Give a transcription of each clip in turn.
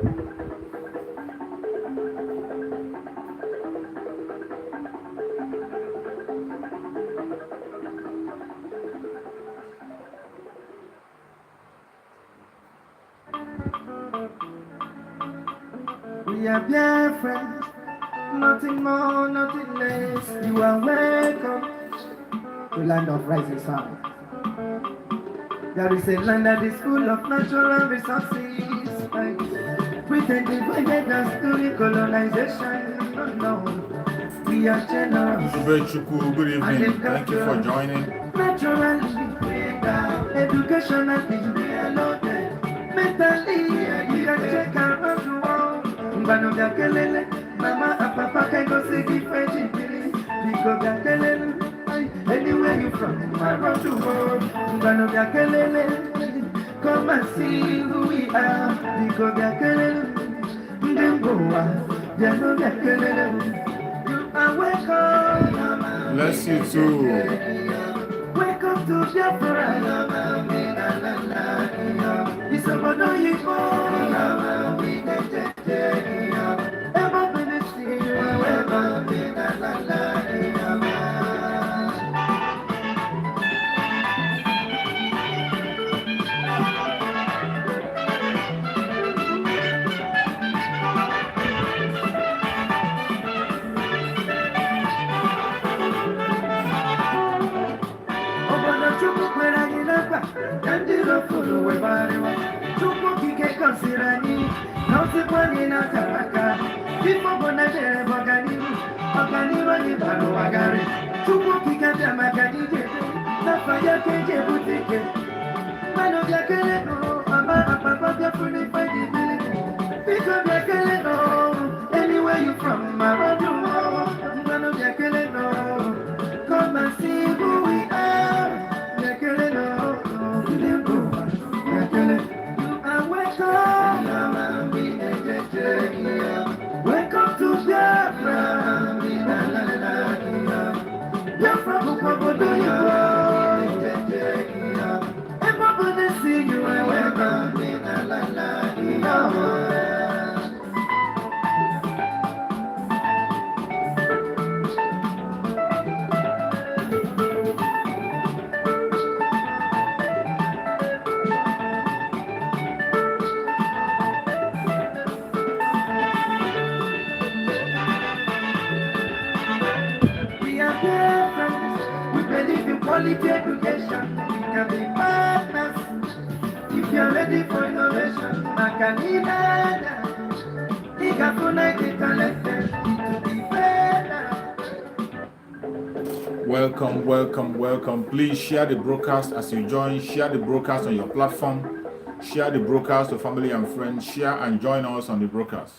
We are Biafra, nothing more, nothing less. You are welcome to land of rising sun. There is a land that is full of natural resources. Pretend divided as during colonization. No, we are generous. Good evening. Thank you for joining. Naturally, educationally, mentally, we can check out the world. Mbano vya kelele, mama papa can go see different because vya kelele, anywhere you from, around the world. Mbano vya kelele, come and see who we are because vya kelele, ndemboa, vya no vya kelele. You are welcome. Bless you too. Welcome to Biafra. It's about no anywhere you from, around the world, come and see who we are. Welcome to Biafra. Biafra, everybody see you and welcome. We believe in quality education. We can be partners if you're ready for innovation. Welcome, welcome, welcome. Please share the broadcast as you join. Share the broadcast on your platform. Share the broadcast to family and friends. Share and join us on the broadcast.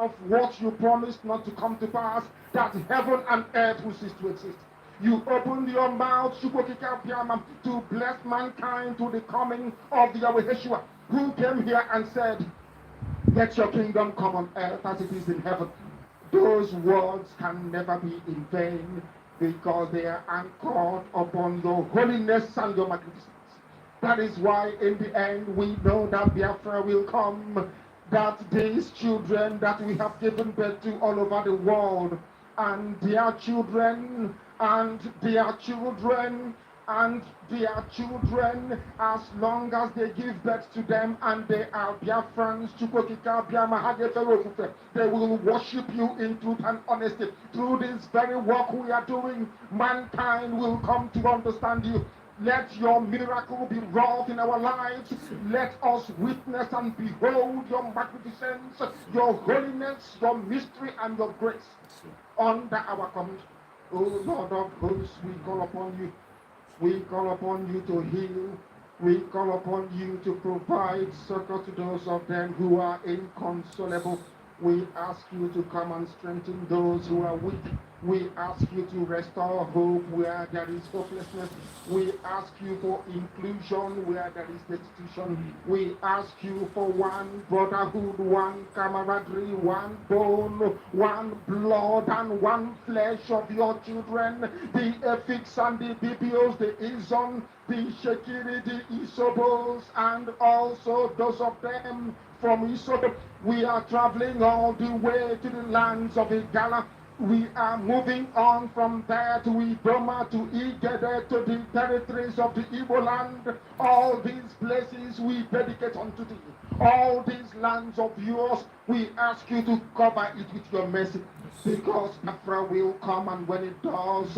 of what you promised not to come to pass, that heaven and earth will cease to exist. You opened your mouth to bless mankind to the coming of the Yahweh Yeshua, who came here and said, let your kingdom come on earth as it is in heaven. Those words can never be in vain, because they are anchored upon your holiness and your magnificence. That is why in the end we know that Biafra will come, that these children that we have given birth to all over the world, and their children, and their children, and their children, as long as they give birth to them and they are Biafrans, they will worship you in truth and honesty. Through this very work we are doing, mankind will come to understand you. Let your miracle be wrought in our lives. Let us witness and behold your magnificence, your holiness, your mystery, and your grace under our command. O Lord of hosts, we call upon you. We call upon you to heal. We call upon you to provide succor to those of them who are inconsolable. We ask you to come and strengthen those who are weak. We ask you to restore hope where there is hopelessness. We ask you for inclusion where there is destitution. We ask you for one brotherhood, one camaraderie, one bone, one blood, and one flesh of your children. The Efiks and the BBOs, the Izon, the Shekiri, the Isobos, and also those of them from Isobo. We are traveling all the way to the lands of Igala. We are moving on from there to Idoma, to Igede, to the territories of the Igbo land. All these places we dedicate unto thee. All these lands of yours, we ask you to cover it with your mercy. Because Biafra will come, and when it does,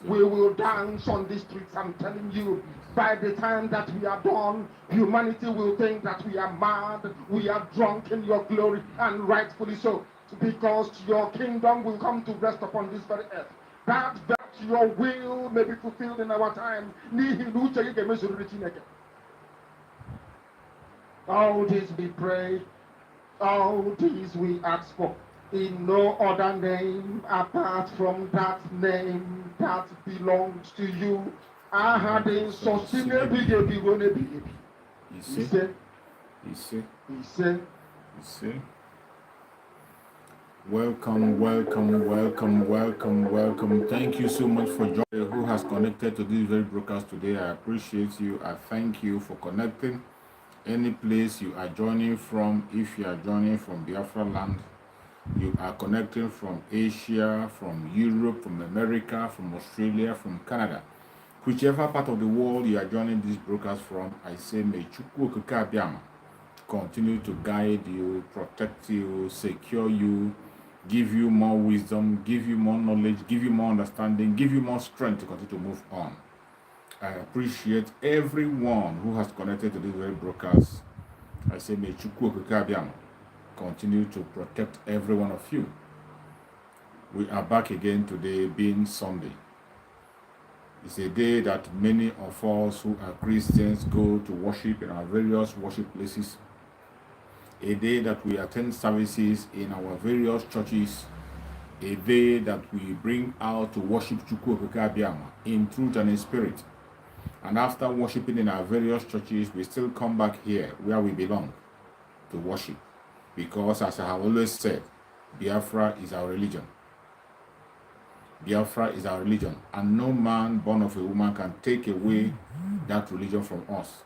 we will dance on the streets. I'm telling you, by the time that we are done, humanity will think that we are mad, we are drunk in your glory, and rightfully so, because your kingdom will come to rest upon this very earth. That your will may be fulfilled in our time. All this we pray, all these we ask for, in no other name apart from that name that belongs to you. I had a sustainable He said. Welcome, welcome, welcome, welcome, welcome. Thank you so much for joining. Who has connected to this very broadcast today? I appreciate you. I thank you for connecting. Any place you are joining from, if you are joining from Biafra land, you are connecting from Asia, from Europe, from America, from Australia, from Canada. Whichever part of the world you are joining this broadcast from, I say may Chukwu Okike Abiama continue to guide you, protect you, secure you, give you more wisdom, give you more knowledge, give you more understanding, give you more strength to continue to move on. I appreciate everyone who has connected to this very broadcast. I say may Chukwu Okike Abiama continue to protect every one of you. We are back again today, being Sunday. It's a day that many of us who are Christians go to worship in our various worship places. A day that we attend services in our various churches. A day that we bring out to worship Chukwu Okike Abiama in truth and in spirit. And after worshiping in our various churches, we still come back here where we belong to worship. Because as I have always said, Biafra is our religion. Biafra is our religion, and no man born of a woman can take away that religion from us.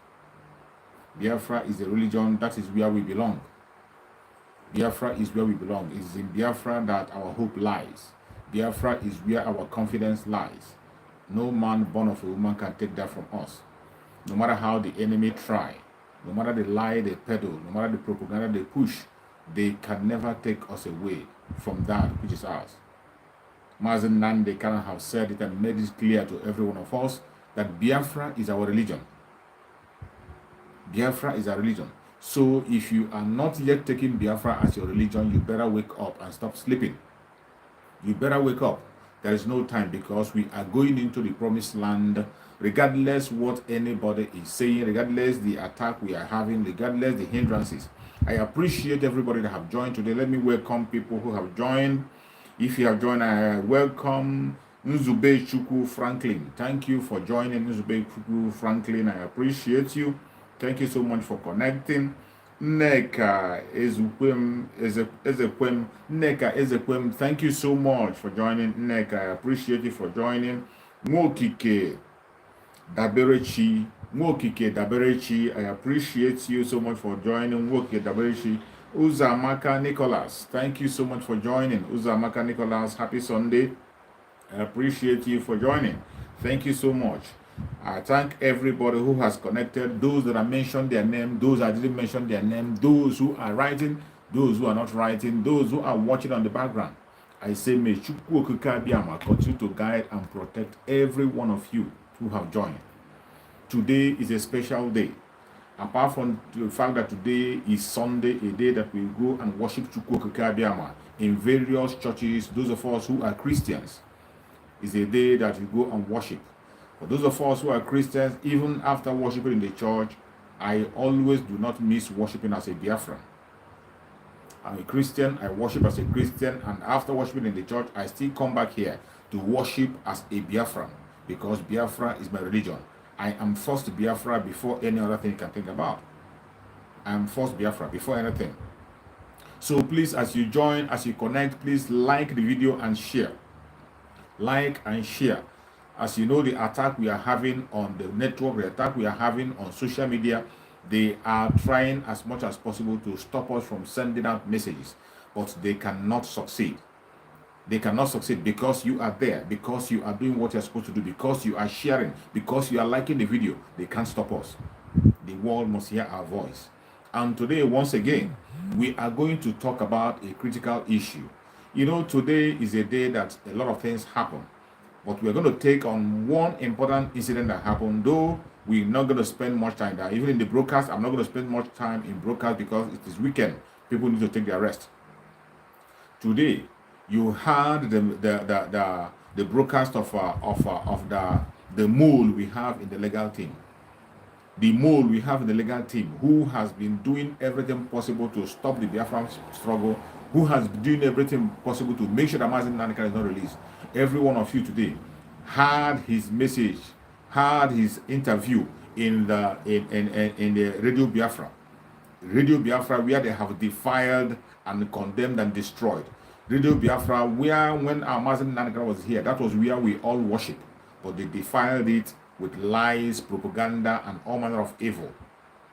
Biafra is a religion, that is where we belong. Biafra is where we belong. It is in Biafra that our hope lies. Biafra is where our confidence lies. No man born of a woman can take that from us. No matter how the enemy try, no matter the lie they peddle, no matter the propaganda they push, they can never take us away from that which is ours. Mazen Nande cannot have said it and made it clear to every one of us that Biafra is our religion. Biafra is our religion. So if you are not yet taking Biafra as your religion, you better wake up and stop sleeping. You better wake up. There is no time, because we are going into the promised land, regardless what anybody is saying, regardless the attack we are having, regardless the hindrances. I appreciate everybody that have joined today. Let me welcome people who have joined. If you have joined, I welcome Nzube Chukwu Franklin. Thank you for joining, Nzube Chukwu Franklin. I appreciate you. Thank you so much for connecting. Neka Ezekwem, thank you so much for joining. Neka, I appreciate you for joining. Mwokike Daberechi, I appreciate you so much for joining. Mwokike Daberechi. Uzamaka Nicholas, thank you so much for joining. Uzamaka Nicholas, happy Sunday. I appreciate you for joining. Thank you so much. I thank everybody who has connected, those that I mentioned their name, those I didn't mention their name, those who are writing, those who are not writing, those who are watching on the background. I say, may Chukwu Okike Abiyama continue to guide and protect every one of you who have joined. Today is a special day. Apart from the fact that today is Sunday, a day that we go and worship Chukwu Okike Abiyama in various churches, those of us who are Christians, is a day that we go and worship. For those of us who are Christians, even after worshiping in the church, I always do not miss worshiping as a Biafran. I'm a Christian, I worship as a Christian, and after worshiping in the church, I still come back here to worship as a Biafran, because Biafra is my religion. I am first Biafra before any other thing you can think about. I am first Biafra before anything. So please, as you join, as you connect, please like the video and share. Like and share. As you know, the attack we are having on the network, the attack we are having on social media, they are trying as much as possible to stop us from sending out messages, but they cannot succeed. They cannot succeed because you are there, because you are doing what you're supposed to do, because you are sharing, because you are liking the video. They can't stop us. The world must hear our voice. And today, once again, we are going to talk about a critical issue. You know, today is a day that a lot of things happen, but we're going to take on one important incident that happened, though we're not going to spend much time there. Even in the broadcast, I'm not going to spend much time in broadcast because it is weekend. People need to take their rest. Today, you heard the broadcast of the mole we have in the legal team. The mole we have in the legal team, who has been doing everything possible to stop the Biafran struggle, who has been doing everything possible to make sure that Mazi Nnamdi Kanu is not released. Every one of you today heard his message, heard his interview in the Radio Biafra. Radio Biafra, where they have defiled and condemned and destroyed. Radio Biafra, where when our Mazi Nnamdi Kanu was here, that was where we all worship. But they defiled it with lies, propaganda, and all manner of evil.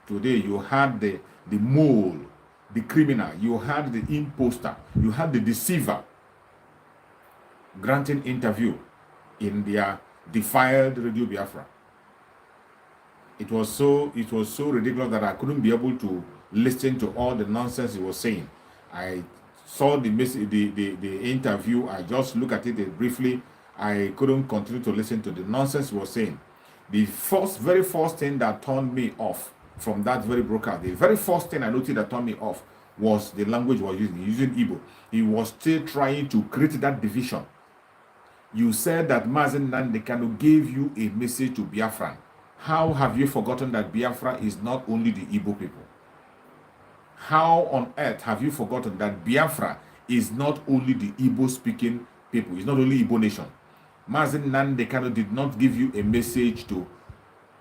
Today you had the mole, the criminal, you had the imposter, you had the deceiver granting interview in their defiled Radio Biafra. It was so ridiculous that I couldn't be able to listen to all the nonsense he was saying. I saw the interview, I just looked at it briefly. I couldn't continue to listen to the nonsense he was saying. The very first thing that turned me off from that very broadcast, the very first thing I noticed that turned me off was the language he was using Igbo. He was still trying to create that division. You said that Mazi Nnamdi Kanu gave you a message to Biafran. How have you forgotten that Biafra is not only the Igbo people? How on earth have you forgotten that Biafra is not only the Igbo-speaking people? It's not only Igbo nation. Mazi Nnamdi Kanu did not give you a message to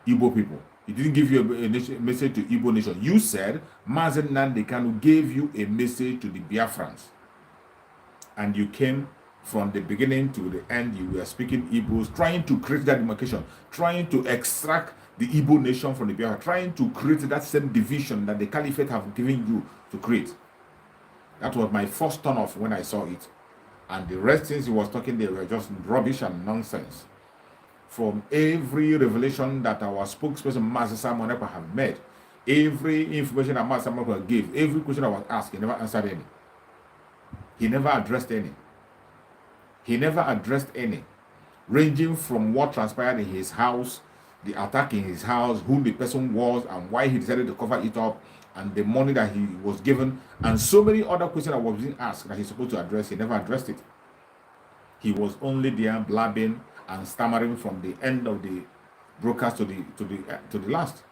Igbo people. He didn't give you a message to Igbo nation. You said Mazi Nnamdi Kanu gave you a message to the Biafrans. And you came from the beginning to the end, you were speaking Igbos, trying to create that demarcation, trying to extract the Igbo nation from the Biafra, trying to create that same division that the Caliphate have given you to create. That was my first turn off when I saw it. And the rest things he was talking, they were just rubbish and nonsense. From every revelation that our spokesperson, Master Simon Ekpa, have made, every information that Master Simon Ekpa gave, every question I was asked, he never answered any. He never addressed any. He never addressed any. Ranging from what transpired in his house, the attack in his house, who the person was, and why he decided to cover it up, and the money that he was given, and so many other questions that was being asked that he's supposed to address. He never addressed it. He was only there blabbing and stammering from the end of the broadcast to the last.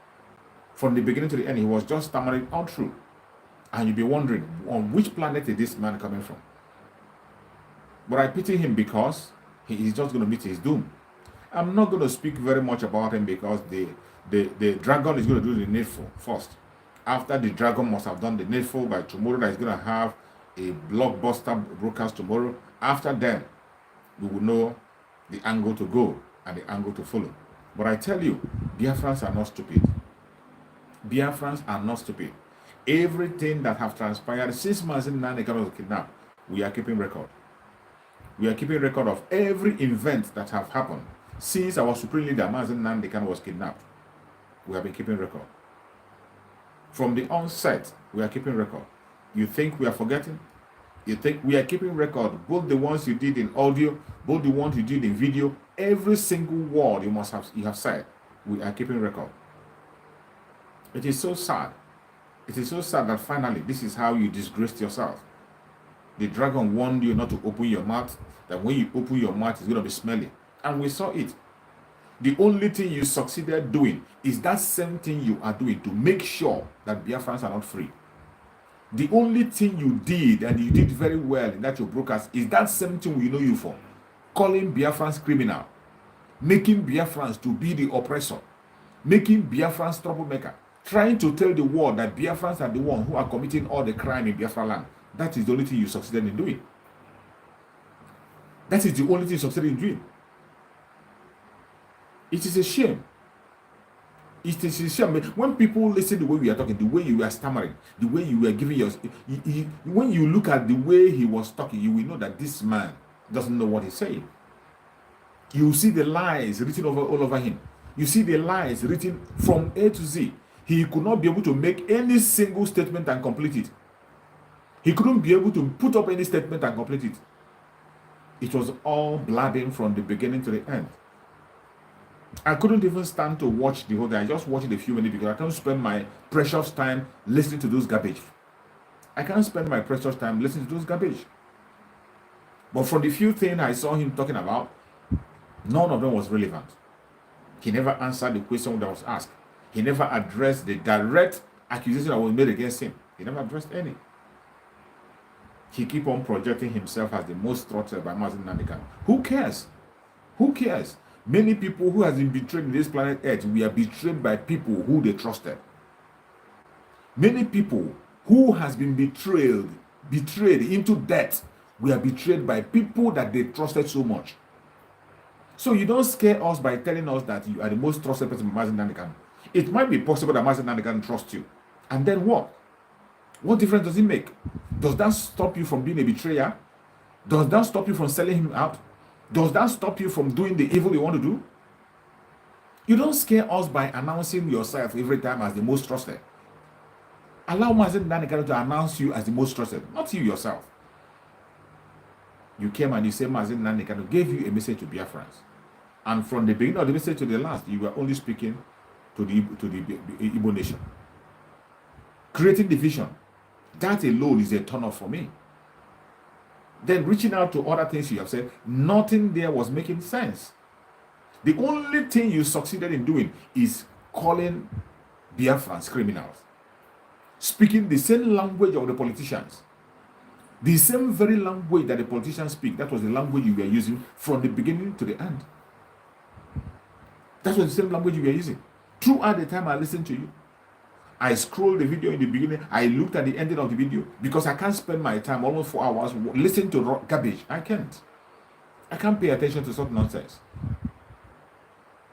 From the beginning to the end, he was just stammering all through. And you'll be wondering, on which planet is this man coming from? But I pity him because he is just going to meet his doom. I'm not going to speak very much about him because the dragon is going to do the needful first. After the dragon must have done the needful by tomorrow, that is going to have a blockbuster broadcast tomorrow. After then, we will know the angle to go and the angle to follow. But I tell you, Biafrans are not stupid. Biafrans are not stupid. Everything that have transpired since Mazen Nandekano was kidnapped, we are keeping record. We are keeping record of every event that have happened since our supreme leader Mazen Nandekano was kidnapped. We have been keeping record. From the onset, we are keeping record. You think we are forgetting? You think we are keeping record? Both the ones you did in audio, both the ones you did in video, every single word you have said, we are keeping record. It is so sad. It is so sad that finally this is how you disgraced yourself. The dragon warned you not to open your mouth, that when you open your mouth, it's going to be smelly. And we saw it. The only thing you succeeded doing is that same thing you are doing to make sure that Biafrans are not free. The only thing you did, and you did very well in that your broadcast, is that same thing we know you for. Calling Biafrans criminal. Making Biafrans to be the oppressor. Making Biafrans troublemaker. Trying to tell the world that Biafrans are the ones who are committing all the crime in Biafra land. That is the only thing you succeeded in doing. That is the only thing you succeeded in doing. It is a shame. It is a shame. When people listen to the way we are talking, the way you are stammering, the way you are giving your... when you look at the way he was talking, you will know that this man doesn't know what he's saying. You see the lies written all over him. You see the lies written from A to Z. He could not be able to make any single statement and complete it. He couldn't be able to put up any statement and complete it. It was all blabbing from the beginning to the end. I couldn't even stand to watch the whole thing. I just watched it a few minutes because I can't spend my precious time listening to those garbage. I can't spend my precious time listening to those garbage. But from the few things I saw him talking about, none of them was relevant. He never answered the question that was asked. He never addressed the direct accusation that was made against him. He never addressed any. He keep on projecting himself as the most trusted by Mazen Nandekano. Who cares? Who cares? Many people who has been betrayed in this planet Earth, we are betrayed by people who they trusted. Many people who has been betrayed into death, we are betrayed by people that they trusted so much. So you don't scare us by telling us that you are the most trusted person by Mazen Nandekano. It might be possible that Mazen Nandekano trusts you. And then what? What difference does it make? Does that stop you from being a betrayer? Does that stop you from selling him out? Does that stop you from doing the evil you want to do? You don't scare us by announcing yourself every time as the most trusted. Allow Mazen Nandekano to announce you as the most trusted, not you yourself. You came and you said Mazen Nandekano gave you a message to Biafrans. And from the beginning of the message to the last, you were only speaking to the Igbo nation. Creating division. That alone is a turn off for me. Then reaching out to other things you have said, nothing there was making sense. The only thing you succeeded in doing is calling Biafrans criminals. Speaking the same language of the politicians. The same very language that the politicians speak, that was the language you were using from the beginning to the end. That was the same language you were using. Throughout the time I listened to you, I scrolled the video in the beginning, I looked at the ending of the video, because I can't spend my time, almost 4 hours, listening to garbage. I can't. I can't pay attention to such nonsense.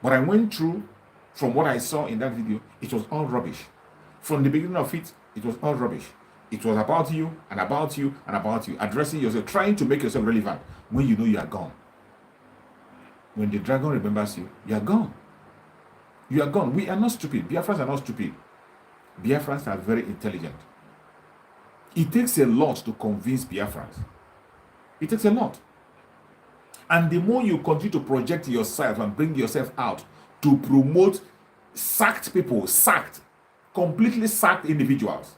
But I went through, from what I saw in that video, it was all rubbish. From the beginning of it, it was all rubbish. It was about you, and about you, and about you, addressing yourself, trying to make yourself relevant when you know you are gone. When the dragon remembers you, you are gone. You are gone. We are not stupid. Biafrans are not stupid. Biafrans are very intelligent. It takes a lot to convince Biafrans. It takes a lot. And the more you continue to project yourself and bring yourself out to promote sacked people, completely sacked individuals,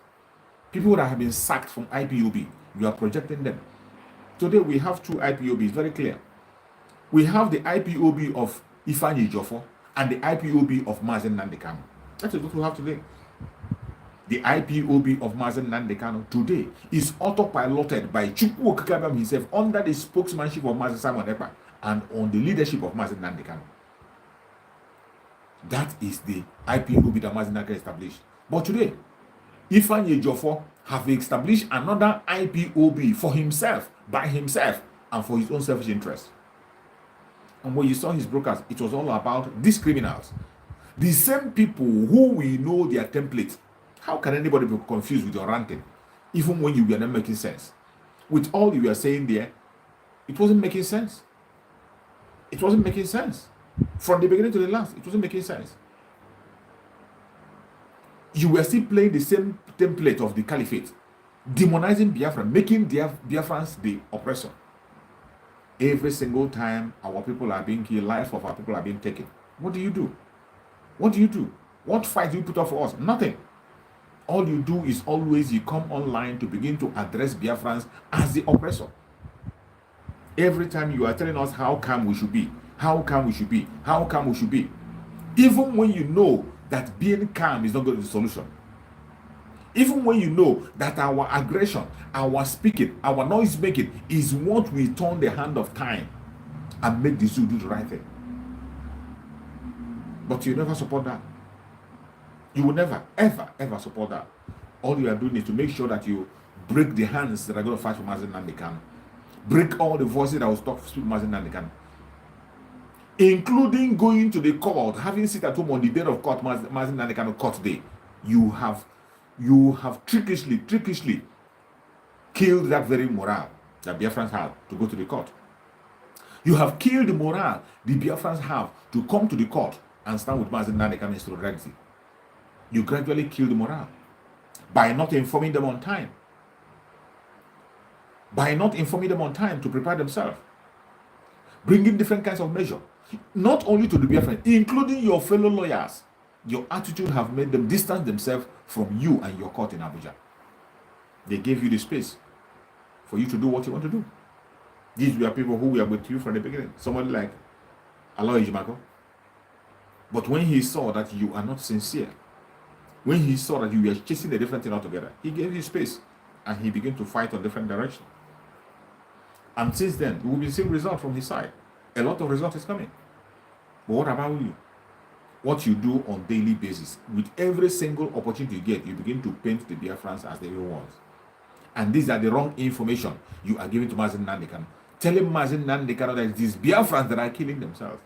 people that have been sacked from IPOB, you are projecting them. Today we have 2 IPOBs, very clear. We have the IPOB of Ifeanyi Ejiofor and the IPOB of Mazen Nandekano. That is what we have today. The IPOB of Mazen Nandekano today is autopiloted by Chukwu Okikabam himself under the spokesmanship of Mazen Simon Ekpa and on the leadership of Mazen Nandekano. That is the IPOB that Mazen Nandekano established. But today, Ifeanyi Ejiofor have established another IPOB for himself, by himself, and for his own selfish interest. And when you saw his brokers, it was all about these criminals. The same people who we know their templates. How can anybody be confused with your ranting? Even when you were not making sense. With all you were saying there, it wasn't making sense. It wasn't making sense. From the beginning to the last, it wasn't making sense. You were still playing the same template of the caliphate, demonizing Biafra, making Biafrans the oppressor. Every single time our people are being killed, life of our people are being taken. What do you do? What do you do? What fight do you put up for us? Nothing. All you do is always you come online to begin to address Biafrans as the oppressor. Every time you are telling us how calm we should be, how calm we should be, how calm we should be. Even when you know that being calm is not going to be the solution. Even when you know that our aggression, our speaking, our noise making is what will turn the hand of time and make the zoo do the right thing. But you never support that. You will never, ever, ever support that. All you are doing is to make sure that you break the hands that are going to fight for Mazen Nandekano. Break all the voices that will speak for Mazen Nandekano. Including going to the court, having sit at home on the day of court, Mazen Nandekano court day. You have trickishly killed that very morale that Biafrans have to go to the court. You have killed the morale the Biafrans have to come to the court and stand with Mazen Nandekano in solidarity. You gradually kill the morale by not informing them on time. By not informing them on time to prepare themselves. Bringing different kinds of measures. Not only to the Biafran, including your fellow lawyers. Your attitude have made them distance themselves from you and your court in Abuja. They gave you the space for you to do what you want to do. These were people who were with you from the beginning. Somebody like Aloy Jimako. But when he saw that you are not sincere, when he saw that you were chasing a different thing altogether, he gave you space and he began to fight on different directions. And since then, we will be seeing results from his side. A lot of results is coming. But what about you? What you do on daily basis, with every single opportunity you get, you begin to paint the Biafrans as the real ones. And these are the wrong information you are giving to Mazen Nandekano. Telling Mazen Nandekano that it is Biafrans that are killing themselves.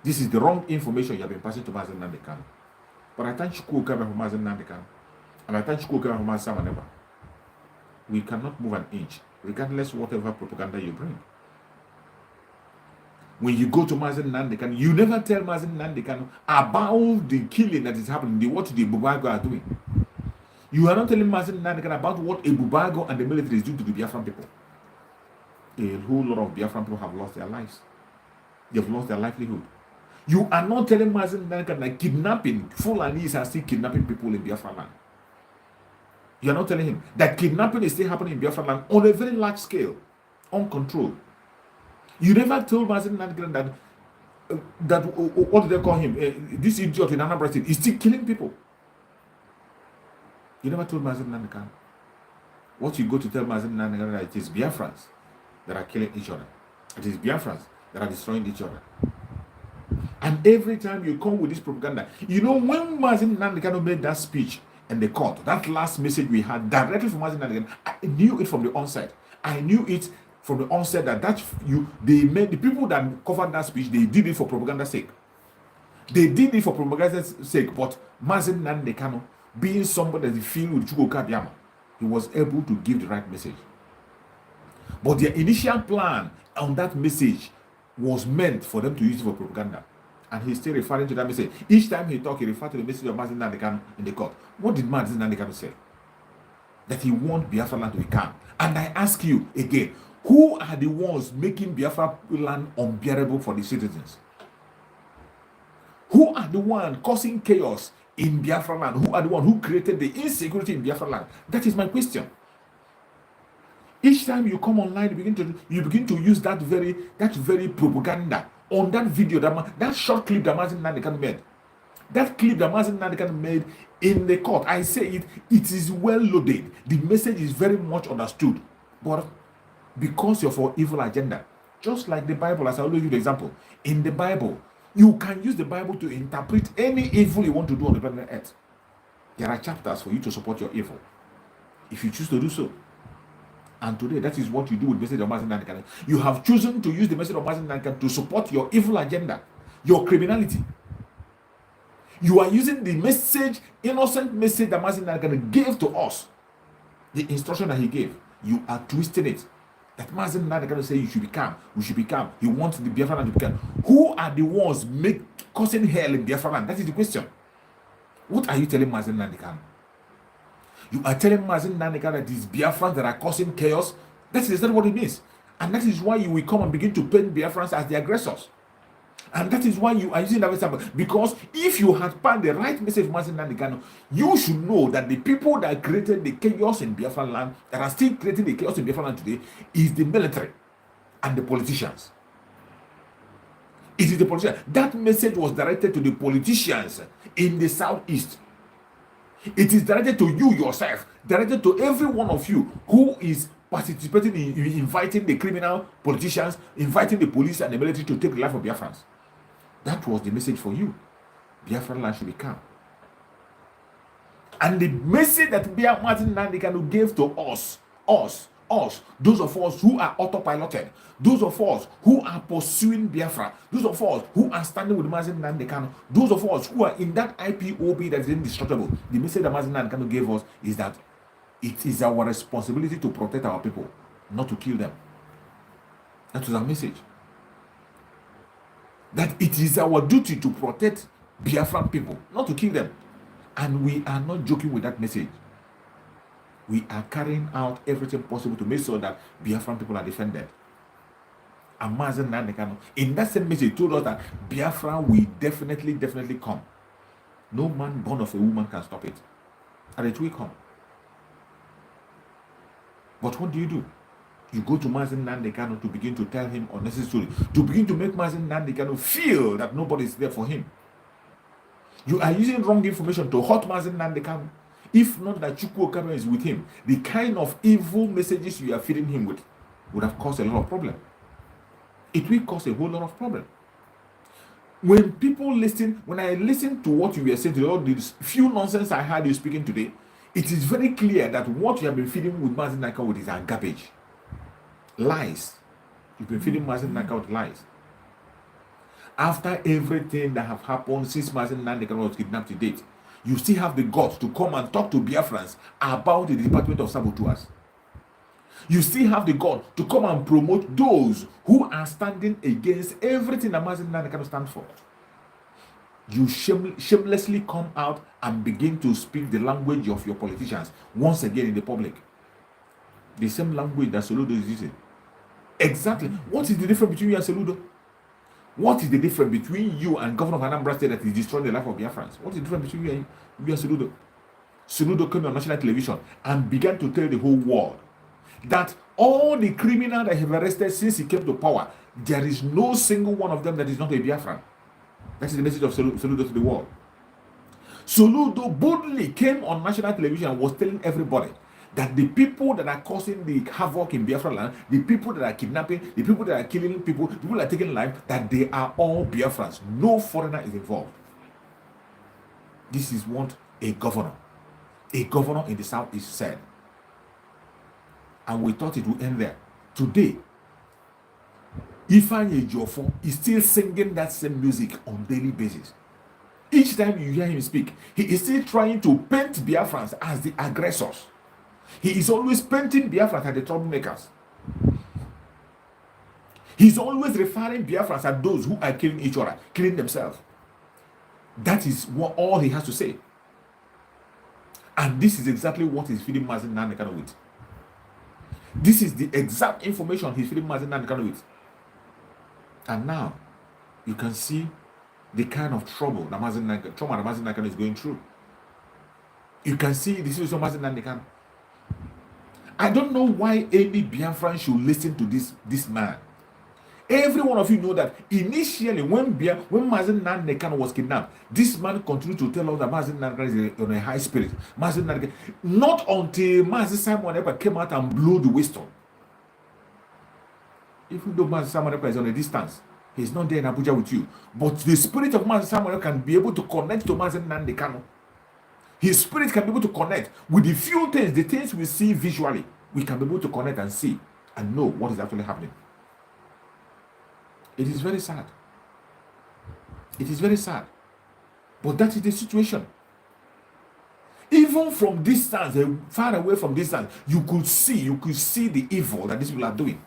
This is the wrong information you have been passing to Mazen Nandekano. But I thank you for Mazen Nandekano. And I thank you for Mazen Samaneba. We cannot move an inch, regardless of whatever propaganda you bring. When you go to Mazen Nandekano, you never tell Mazen Nandekano about the killing that is happening, what the Bubago are doing. You are not telling Mazen Nandekano about what a Bubago and the military is doing to the Biafran people. A whole lot of Biafran people have lost their lives. They have lost their livelihood. You are not telling Mazen Nandekano that kidnapping, Fulanis are still kidnapping people in Biafra land. You are not telling him that kidnapping is still happening in Biafra land on a very large scale, uncontrolled. You never told Mazen Nandekano that what do they call him? This idiot in Anambra State is still killing people. You never told Mazen Nandekano. What you go to tell Mazen Nandekano that it is Biafrans that are killing each other. It is Biafrans that are destroying each other. And every time you come with this propaganda, you know, when Mazen Nandekano made that speech in the court, that last message we had directly from Mazen Nandekano, I knew it from the onset. I knew it from the onset that they made the people that covered that speech, they did it for propaganda's sake. They did it for propaganda's sake, but Mazen Nandekano, being somebody that is filled with Chukwuka Biama, he was able to give the right message. But their initial plan on that message was meant for them to use it for propaganda. And he's still referring to that message. Each time he talked, he referred to the message of Mazen Nandekano in the court. What did Mazen Nandekano say? That he wants Biafra land to be calm. And I ask you again, who are the ones making Biafra land unbearable for the citizens? Who are the ones causing chaos in Biafra land? Who are the ones who created the insecurity in Biafra land? That is my question. Each time you come online, you begin to use that very propaganda on that video, that short clip that Mazen Nandekano made. That clip that Mazen Nadikan made in the court, I say it is well loaded. The message is very much understood. But because you're for evil agenda, just like the Bible, as I always use the example, in the Bible, you can use the Bible to interpret any evil you want to do on the planet Earth. There are chapters for you to support your evil, if you choose to do so. And today, that is what you do with the message of Mazen Nadikan. You have chosen to use the message of Mazen Nadikan to support your evil agenda, your criminality. You are using the message, innocent message that Mazen Nadikan gave to us, the instruction that he gave. You are twisting it. That Mazen Nadikan say you should be calm, we should be calm. He wants the Biafra land to be calm. Who are the ones causing hell in Biafra land? That is the question. What are you telling Mazen Nadikan? You are telling Mazen Nadikan that these Biafrans that are causing chaos. That is not what it means. And that is why you will come and begin to paint Biafrans as the aggressors. And that is why you are using that example. Because if you had passed the right message to Mazen Nadikan, you should know that the people that created the chaos in Biafra land, that are still creating the chaos in Biafra land today, is the military and the politicians. It is the politicians. That message was directed to the politicians in the southeast. It is directed to you yourself, directed to every one of you who is participating in inviting the criminal politicians, inviting the police and the military to take the life of Biafrans. That was the message for you. Biafra land should be calm. And the message that Mazen Nadikan gave to us, those of us who are autopiloted, those of us who are pursuing Biafra, those of us who are standing with Mazen Nadikan, those of us who are in that IPOB that is indestructible, the message that Mazen Nadikan gave us is that it is our responsibility to protect our people, not to kill them. That was our message. That it is our duty to protect Biafran people, not to kill them. And we are not joking with that message. We are carrying out everything possible to make sure that Biafran people are defended. And Mazen Nadikan, in that same message, told us that Biafra will definitely come. No man born of a woman can stop it. And it will come. But what do? You go to Mazen Nadikan to begin to tell him unnecessary, to begin to make Mazen Nadikan feel that nobody is there for him. You are using wrong information to hurt Mazen Nadikan. If not that Chukwu Okame is with him, the kind of evil messages you are feeding him with would have caused a lot of problem. It will cause a whole lot of problem. When people listen, when I listen to what you were saying, to all this few nonsense I heard you speaking today, it is very clear that what you have been feeding with Mazen Nadikan with is a garbage. Lies. You've been feeding Mazen Nadikan with lies. After everything that have happened since Mazen Nadikan was kidnapped to date, you still have the guts to come and talk to Biafrans about the Department of Saboteurs. You still have the guts to come and promote those who are standing against everything that Mazen Nadikan stands for. You shamelessly come out and begin to speak the language of your politicians once again in the public. The same language that Soludo is using. Exactly. What is the difference between you and Soludo? What is the difference between you and Governor of Anambra State that is destroying the life of Biafrans? What is the difference between you and Soludo? Soludo came on national television and began to tell the whole world that all the criminals that have arrested since he came to power, there is no single one of them that is not a Biafran. That is the message of Soludo to the world. Soludo boldly came on national television and was telling everybody that the people that are causing the havoc in Biafra land, the people that are kidnapping, the people that are killing people, the people that are taking life, that they are all Biafrans. No foreigner is involved. This is what a governor in the southeast said. And we thought it would end there. Today, Ifeanyi Ejiofor is still singing that same music on daily basis. Each time you hear him speak, he is still trying to paint Biafrans as the aggressors. He is always painting Biafrans as the troublemakers. He's always referring Biafrans as those who are killing each other, killing themselves. That is what all he has to say. And this is exactly what he's feeding Mazen Nadikan with. This is the exact information he's feeding Mazen Nadikan with. And now, you can see the kind of trouble that Mazen Nadikan is going through. You can see the situation of Mazen Nadikan. I don't know why any Biafran should listen to this man. Every one of you know that initially when Mazen Nandekan was kidnapped, this man continued to tell us that Mazen Nandekan is on a high spirit. Mazen Nandekan, not until Mazen Simon Epa came out and blew the whistle. Even though Mazen Simon Epa is on a distance, he's not there in Abuja with you. But the spirit of Mazen Simon Epa can be able to connect to Mazen Nandekan. His spirit can be able to connect with the few things, the things we see visually. We can be able to connect and see and know what is actually happening. It is very sad. It is very sad. But that is the situation. Even from distance, far away from distance, you could see the evil that these people are doing.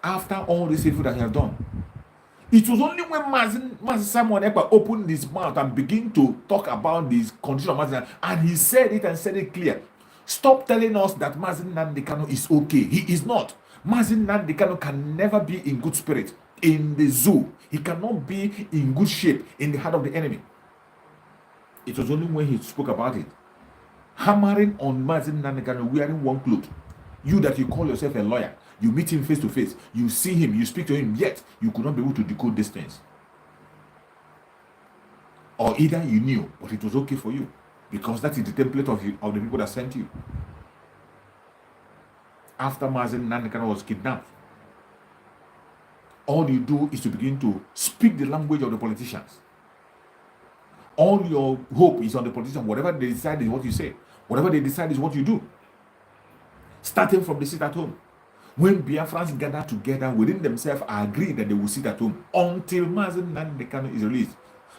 After all this evil that he has done. It was only when Mazen Simon Ekpa opened his mouth and began to talk about this condition of Mazen, and he said it and said it clear. Stop telling us that Mazen Nandekano is okay. He is not. Mazen Nandekano can never be in good spirit in the zoo. He cannot be in good shape in the heart of the enemy. It was only when he spoke about it, hammering on Mazen Nandekano wearing one cloth. You that you call yourself a lawyer, you meet him face to face, you see him, you speak to him, yet you could not be able to decode these things. Or either you knew, but it was okay for you, because that is the template of the people that sent you. After Mazen Nandekano was kidnapped, all you do is to begin to speak the language of the politicians. All your hope is on the politicians. Whatever they decide is what you say. Whatever they decide is what you do. Starting from the sit at home. When Biafrans gather together within themselves, agree that they will sit at home until Mazen Nandekano is released.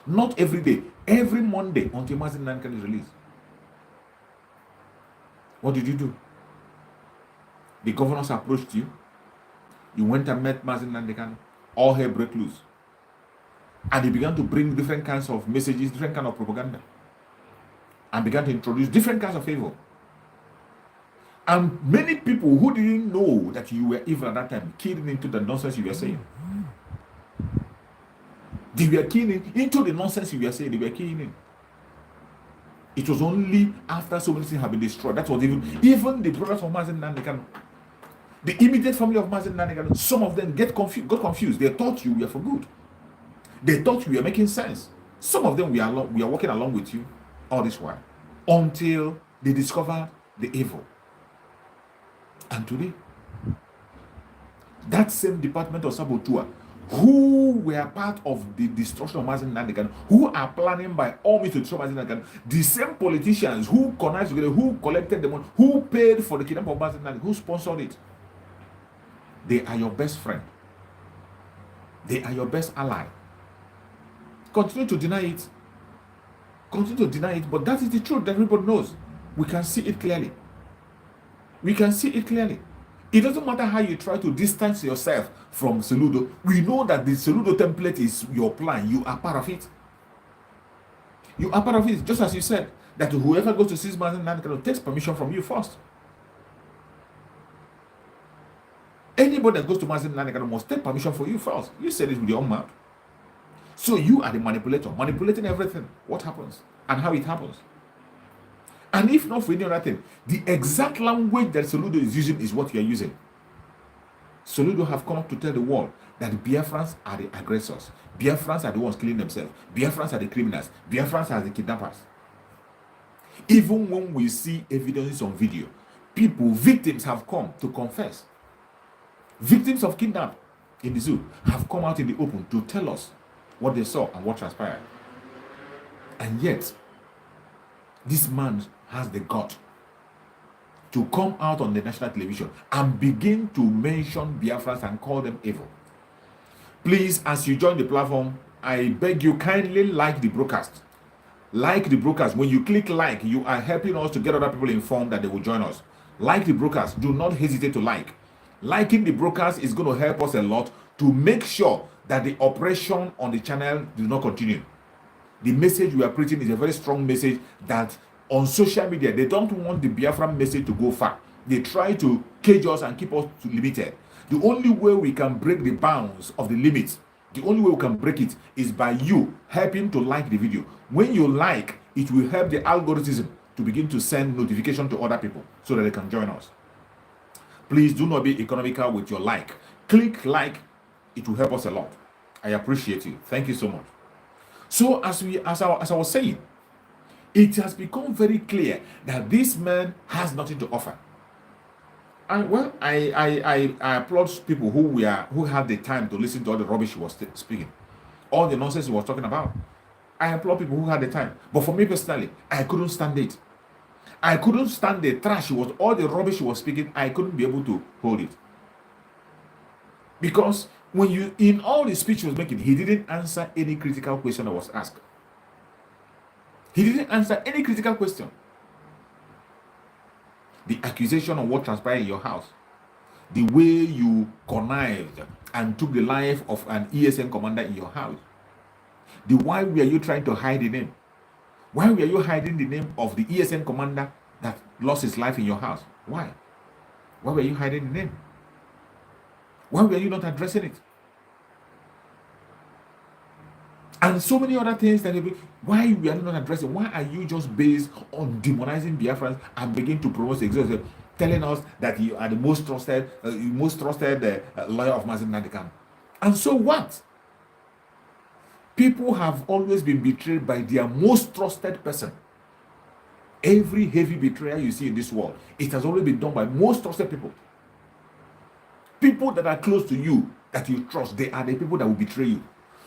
Not every day, every Monday until Mazen Nandekano is released. What did you do? The governors approached you. You went and met Mazen Nandekano. All hell broke loose. And he began to bring different kinds of messages, different kinds of propaganda. And began to introduce different kinds of evil. And many people who didn't know that you were evil at that time keyed into the nonsense you were saying. They were keying into the nonsense you were saying. They were keying in. It was only after so many things have been destroyed. That was even the brothers of Mazen Nandekano, the immediate family of Mazen Nandekano, some of them got confused. They thought you were for good. They thought you were making sense. Some of them we are walking along with you all this while until they discovered the evil. And today, that same department of saboteurs who were part of the destruction of Mazen Nandekano, who are planning by all means to destroy Mazen Nandekano, the same politicians who connived together, who collected the money, who paid for the kidnapping of Mazen Nandekano, who sponsored it, they are your best friend. They are your best ally. Continue to deny it. Continue to deny it, but that is the truth that everybody knows. We can see it clearly. We can see it clearly. It doesn't matter how you try to distance yourself from Soludo. We know that the Soludo template is your plan. You are part of it. You are part of it. Just as you said, that whoever goes to seize Mazen Nandekano takes permission from you first. Anybody that goes to Mazen Nandekano must take permission from you first. You said it with your own mouth. So you are the manipulator, manipulating everything. What happens and how it happens. And if not for any other thing, the exact language that Soludo is using is what you are using. Soludo have come up to tell the world that the Biafrans are the aggressors. Biafrans are the ones killing themselves. Biafrans are the criminals. Biafrans are the kidnappers. Even when we see evidence on video, victims have come to confess. Victims of kidnap in the zoo have come out in the open to tell us what they saw and what transpired. And yet, this man has the gut to come out on the national television and begin to mention Biafrans and call them evil. Please, as you join the platform, I beg you kindly like the broadcast. Like the broadcast. When you click like, you are helping us to get other people informed that they will join us. Like the broadcast. Do not hesitate to like. Liking the broadcast is going to help us a lot to make sure that the oppression on the channel does not continue. The message we are preaching is a very strong message that on social media, they don't want the Biafra message to go far. They try to cage us and keep us limited. The only way we can break the bounds of the limits, the only way we can break it is by you helping to like the video. When you like, it will help the algorithm to begin to send notification to other people so that they can join us. Please do not be economical with your like. click like. It will help us a lot. I appreciate you. Thank you so much. So as I was saying, it has become very clear that this man has nothing to offer. And well, I applaud people who had the time to listen to all the rubbish he was speaking, all the nonsense he was talking about. I applaud people who had the time. But for me personally, I couldn't stand it. I couldn't stand the trash. All the rubbish he was speaking. I couldn't be able to hold it. Because in all the speech he was making, he didn't answer any critical question that was asked. He didn't answer any critical question. The accusation of what transpired in your house, the way you connived and took the life of an ESN commander in your house, why were you trying to hide the name? Why were you hiding the name of the ESN commander that lost his life in your house? Why? Why were you hiding the name? Why were you not addressing it? And so many other things that why we are not addressing. Why are you just based on demonizing Biafrans and begin to promote exhaustion, telling us that you are the most trusted lawyer of Mazen Nadikan? And so what? People have always been betrayed by their most trusted person. Every heavy betrayal you see in this world, it has always been done by most trusted people. People that are close to you, that you trust, they are the people that will betray you.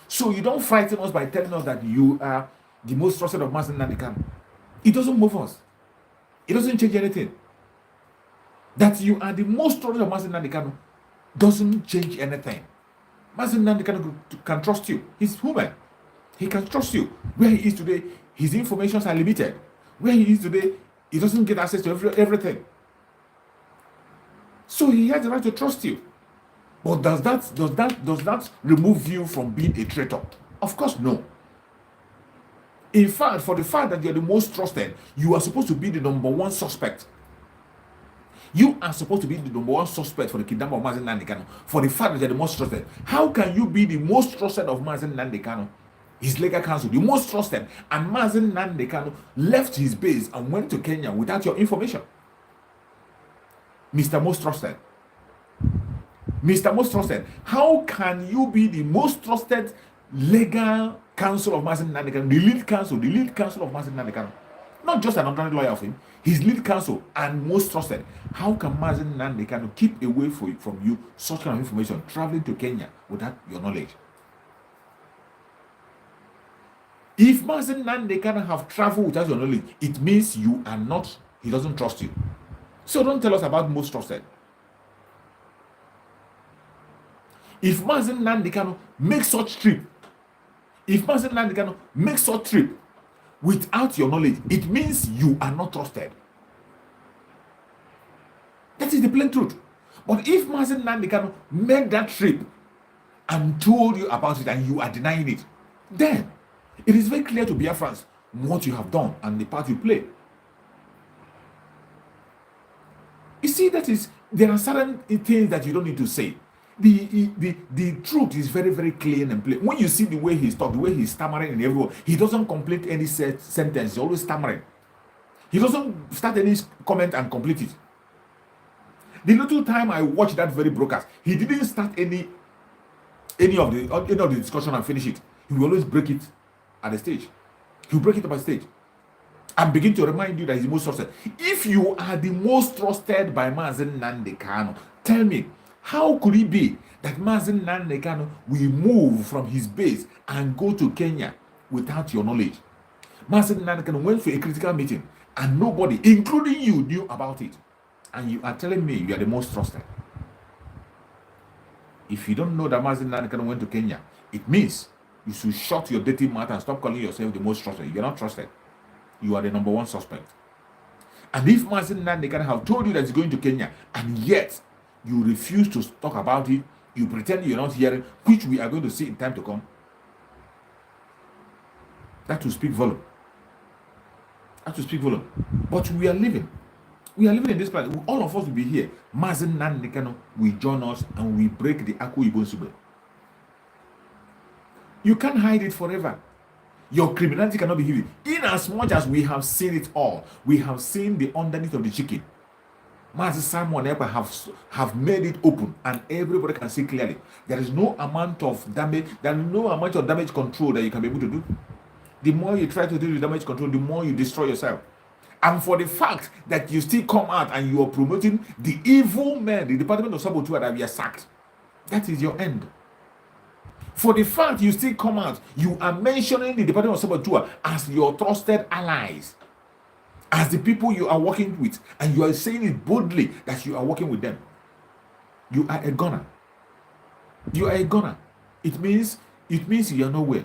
So you don't frighten us by telling us that you are the most trusted of Mazen Nadikan. It doesn't move us. It doesn't change anything. That you are the most trusted of Mazen Nadikan doesn't change anything. Mazen Nadikan can trust you. He's human. He can trust you. Where he is today, his informations are limited. Where he is today, he doesn't get access to everything. So he has the right to trust you. But does that remove you from being a traitor? Of course, no. In fact, for the fact that you're the most trusted, you are supposed to be the number one suspect. You are supposed to be the number one suspect for the kidnapping of Mazen Nandekano. For the fact that you're the most trusted. How can you be the most trusted of Mazen Nandekano? His legal counsel, the most trusted, and Mazen Nandekano left his base and went to Kenya without your information? Mr. Most Trusted. Mr. Most Trusted, how can you be the most trusted legal counsel of Mazen Nandekano, the lead counsel of Mazen Nandekano? Not just an ordinary lawyer of him, his lead counsel and most trusted. How can Mazen Nandekano keep away from you such kind of information, traveling to Kenya without your knowledge? If Mazen Nandekano have traveled without your knowledge, it means he doesn't trust you. So don't tell us about most trusted. If Mazen Nandekano makes such trip, without your knowledge, it means you are not trusted. That is the plain truth. But if Mazen Nandekano made that trip and told you about it and you are denying it, then it is very clear to Biafrans what you have done and the part you play. You see, there are certain things that you don't need to say. The truth is very, very clear and plain. When you see the way he's talking, the way he's stammering and everyone, he doesn't complete any sentence. He's always stammering. He doesn't start any comment and complete it. The little time I watched that very broadcast, he didn't start any of the discussion and finish it. He will always break it at the stage. He will break it up at the stage and begin to remind you that he's the most trusted. If you are the most trusted by Mazen Nandekano, tell me, how could it be that Mazen Nandekano will move from his base and go to Kenya without your knowledge? Mazen Nandekano went for a critical meeting and nobody, including you, knew about it. And you are telling me you are the most trusted. If you don't know that Mazen Nandekano went to Kenya, it means you should shut your dirty mouth and stop calling yourself the most trusted. You're not trusted. You are the number one suspect. And if Mazen Nandekano have told you that he's going to Kenya and yet you refuse to talk about it, you pretend you're not hearing, which we are going to see in time to come, that will speak volume. But we are living in this planet. All of us will be here. Mazen Nandekano will join us and we break the Akko Sube. You can't hide it forever. Your criminality cannot be hidden. In as much as we have seen it all, we have seen the underneath of the chicken. Master Simon Eber have made it open and everybody can see clearly. There is no amount of damage, there is no amount of damage control that you can be able to do. The more you try to do the damage control, the more you destroy yourself. And for the fact that you still come out and you are promoting the evil men, the Department of Saboteurs that we are sacked, that is your end. For the fact you still come out, you are mentioning the Department of Saboteurs as your trusted allies, as the people you are working with, and you are saying it boldly that you are working with them. You are a gunner. You are a gunner. It means you are nowhere.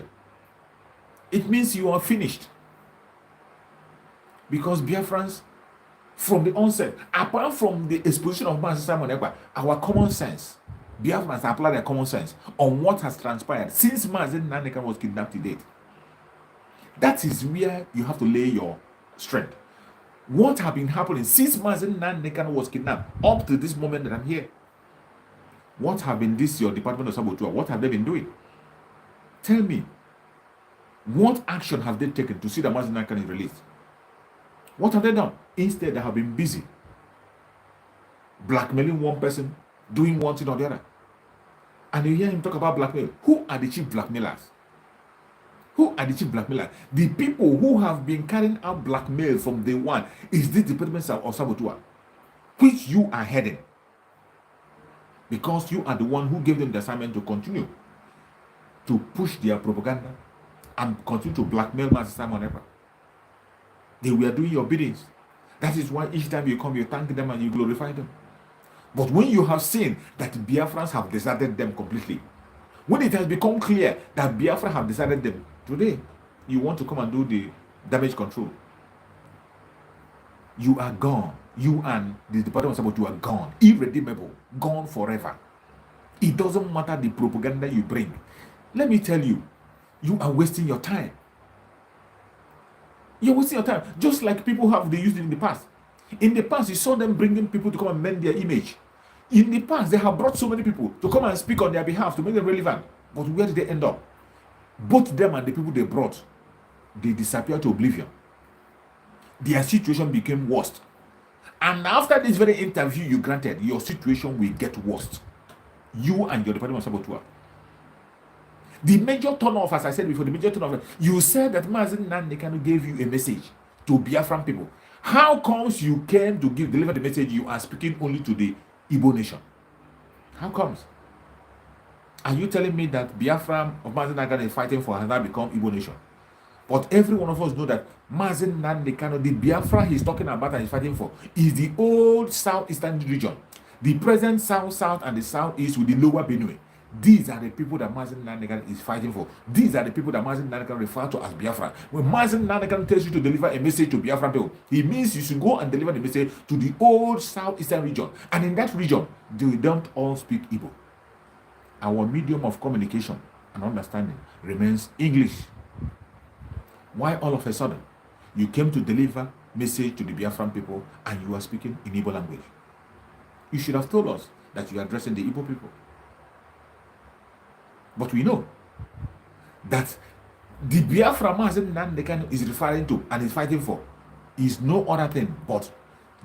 It means you are finished. Because Biafrans, from the onset, apart from the exposition of Master Simon Ekpa, our common sense, Biafrans apply their common sense on what has transpired since Master Naneka was kidnapped to date. That is where you have to lay your strength. What have been happening since Master Naneka was kidnapped up to this moment that I'm here? What have been this your Department of Saboteurs? What have they been doing? Tell me. What action have they taken to see that Master Naneka is released? What have they done? Instead, they have been busy blackmailing one person, doing one thing or the other. And you hear him talk about blackmail. Who are the chief blackmailers? Who are the chief blackmailers? The people who have been carrying out blackmail from day one is this Department of Saboteurs, which you are heading. Because you are the one who gave them the assignment to continue to push their propaganda and continue to blackmail Master Simon Ekpa. They were doing your biddings. That is why each time you come, you thank them and you glorify them. But when you have seen that Biafrans have deserted them completely, when it has become clear that Biafra have deserted them, today you want to come and do the damage control. You are gone. You and the Department of Saboteurs, you are gone. Irredeemable. Gone forever. It doesn't matter the propaganda you bring. Let me tell you, you are wasting your time. You're wasting your time. Just like people have they used it in the past. In the past, you saw them bringing people to come and mend their image. In the past, they have brought so many people to come and speak on their behalf to make them relevant. But where did they end up? Both them and the people they brought, they disappeared to oblivion. Their situation became worse. And after this very interview you granted, your situation will get worse. You and your Department of Saboteurs. The major turn-off, as I said before, the major turn-off, you said that Mazen Nandekano gave you a message to Biafran people. How comes you came to deliver the message you are speaking only to the Igbo nation? How comes? Are you telling me that Biafra of Mazen Nandekano is fighting for has now become Igbo nation? But every one of us know that Mazen Nandekano, the Biafra he's talking about and he's fighting for, is the old southeastern region. The present south and the southeast with the lower Benue. These are the people that Mazen Nandekano is fighting for. These are the people that Mazen Nandekano refers to as Biafra. When Mazen Nandekano tells you to deliver a message to Biafran people, he means you should go and deliver the message to the old southeastern region. And in that region, they don't all speak Igbo. Our medium of communication and understanding remains English. Why all of a sudden you came to deliver message to the Biafran people and you are speaking in Igbo language? You should have told us that you are addressing the Igbo people. But we know that the Biafra Mazen Nandekano is referring to and is fighting for is no other thing but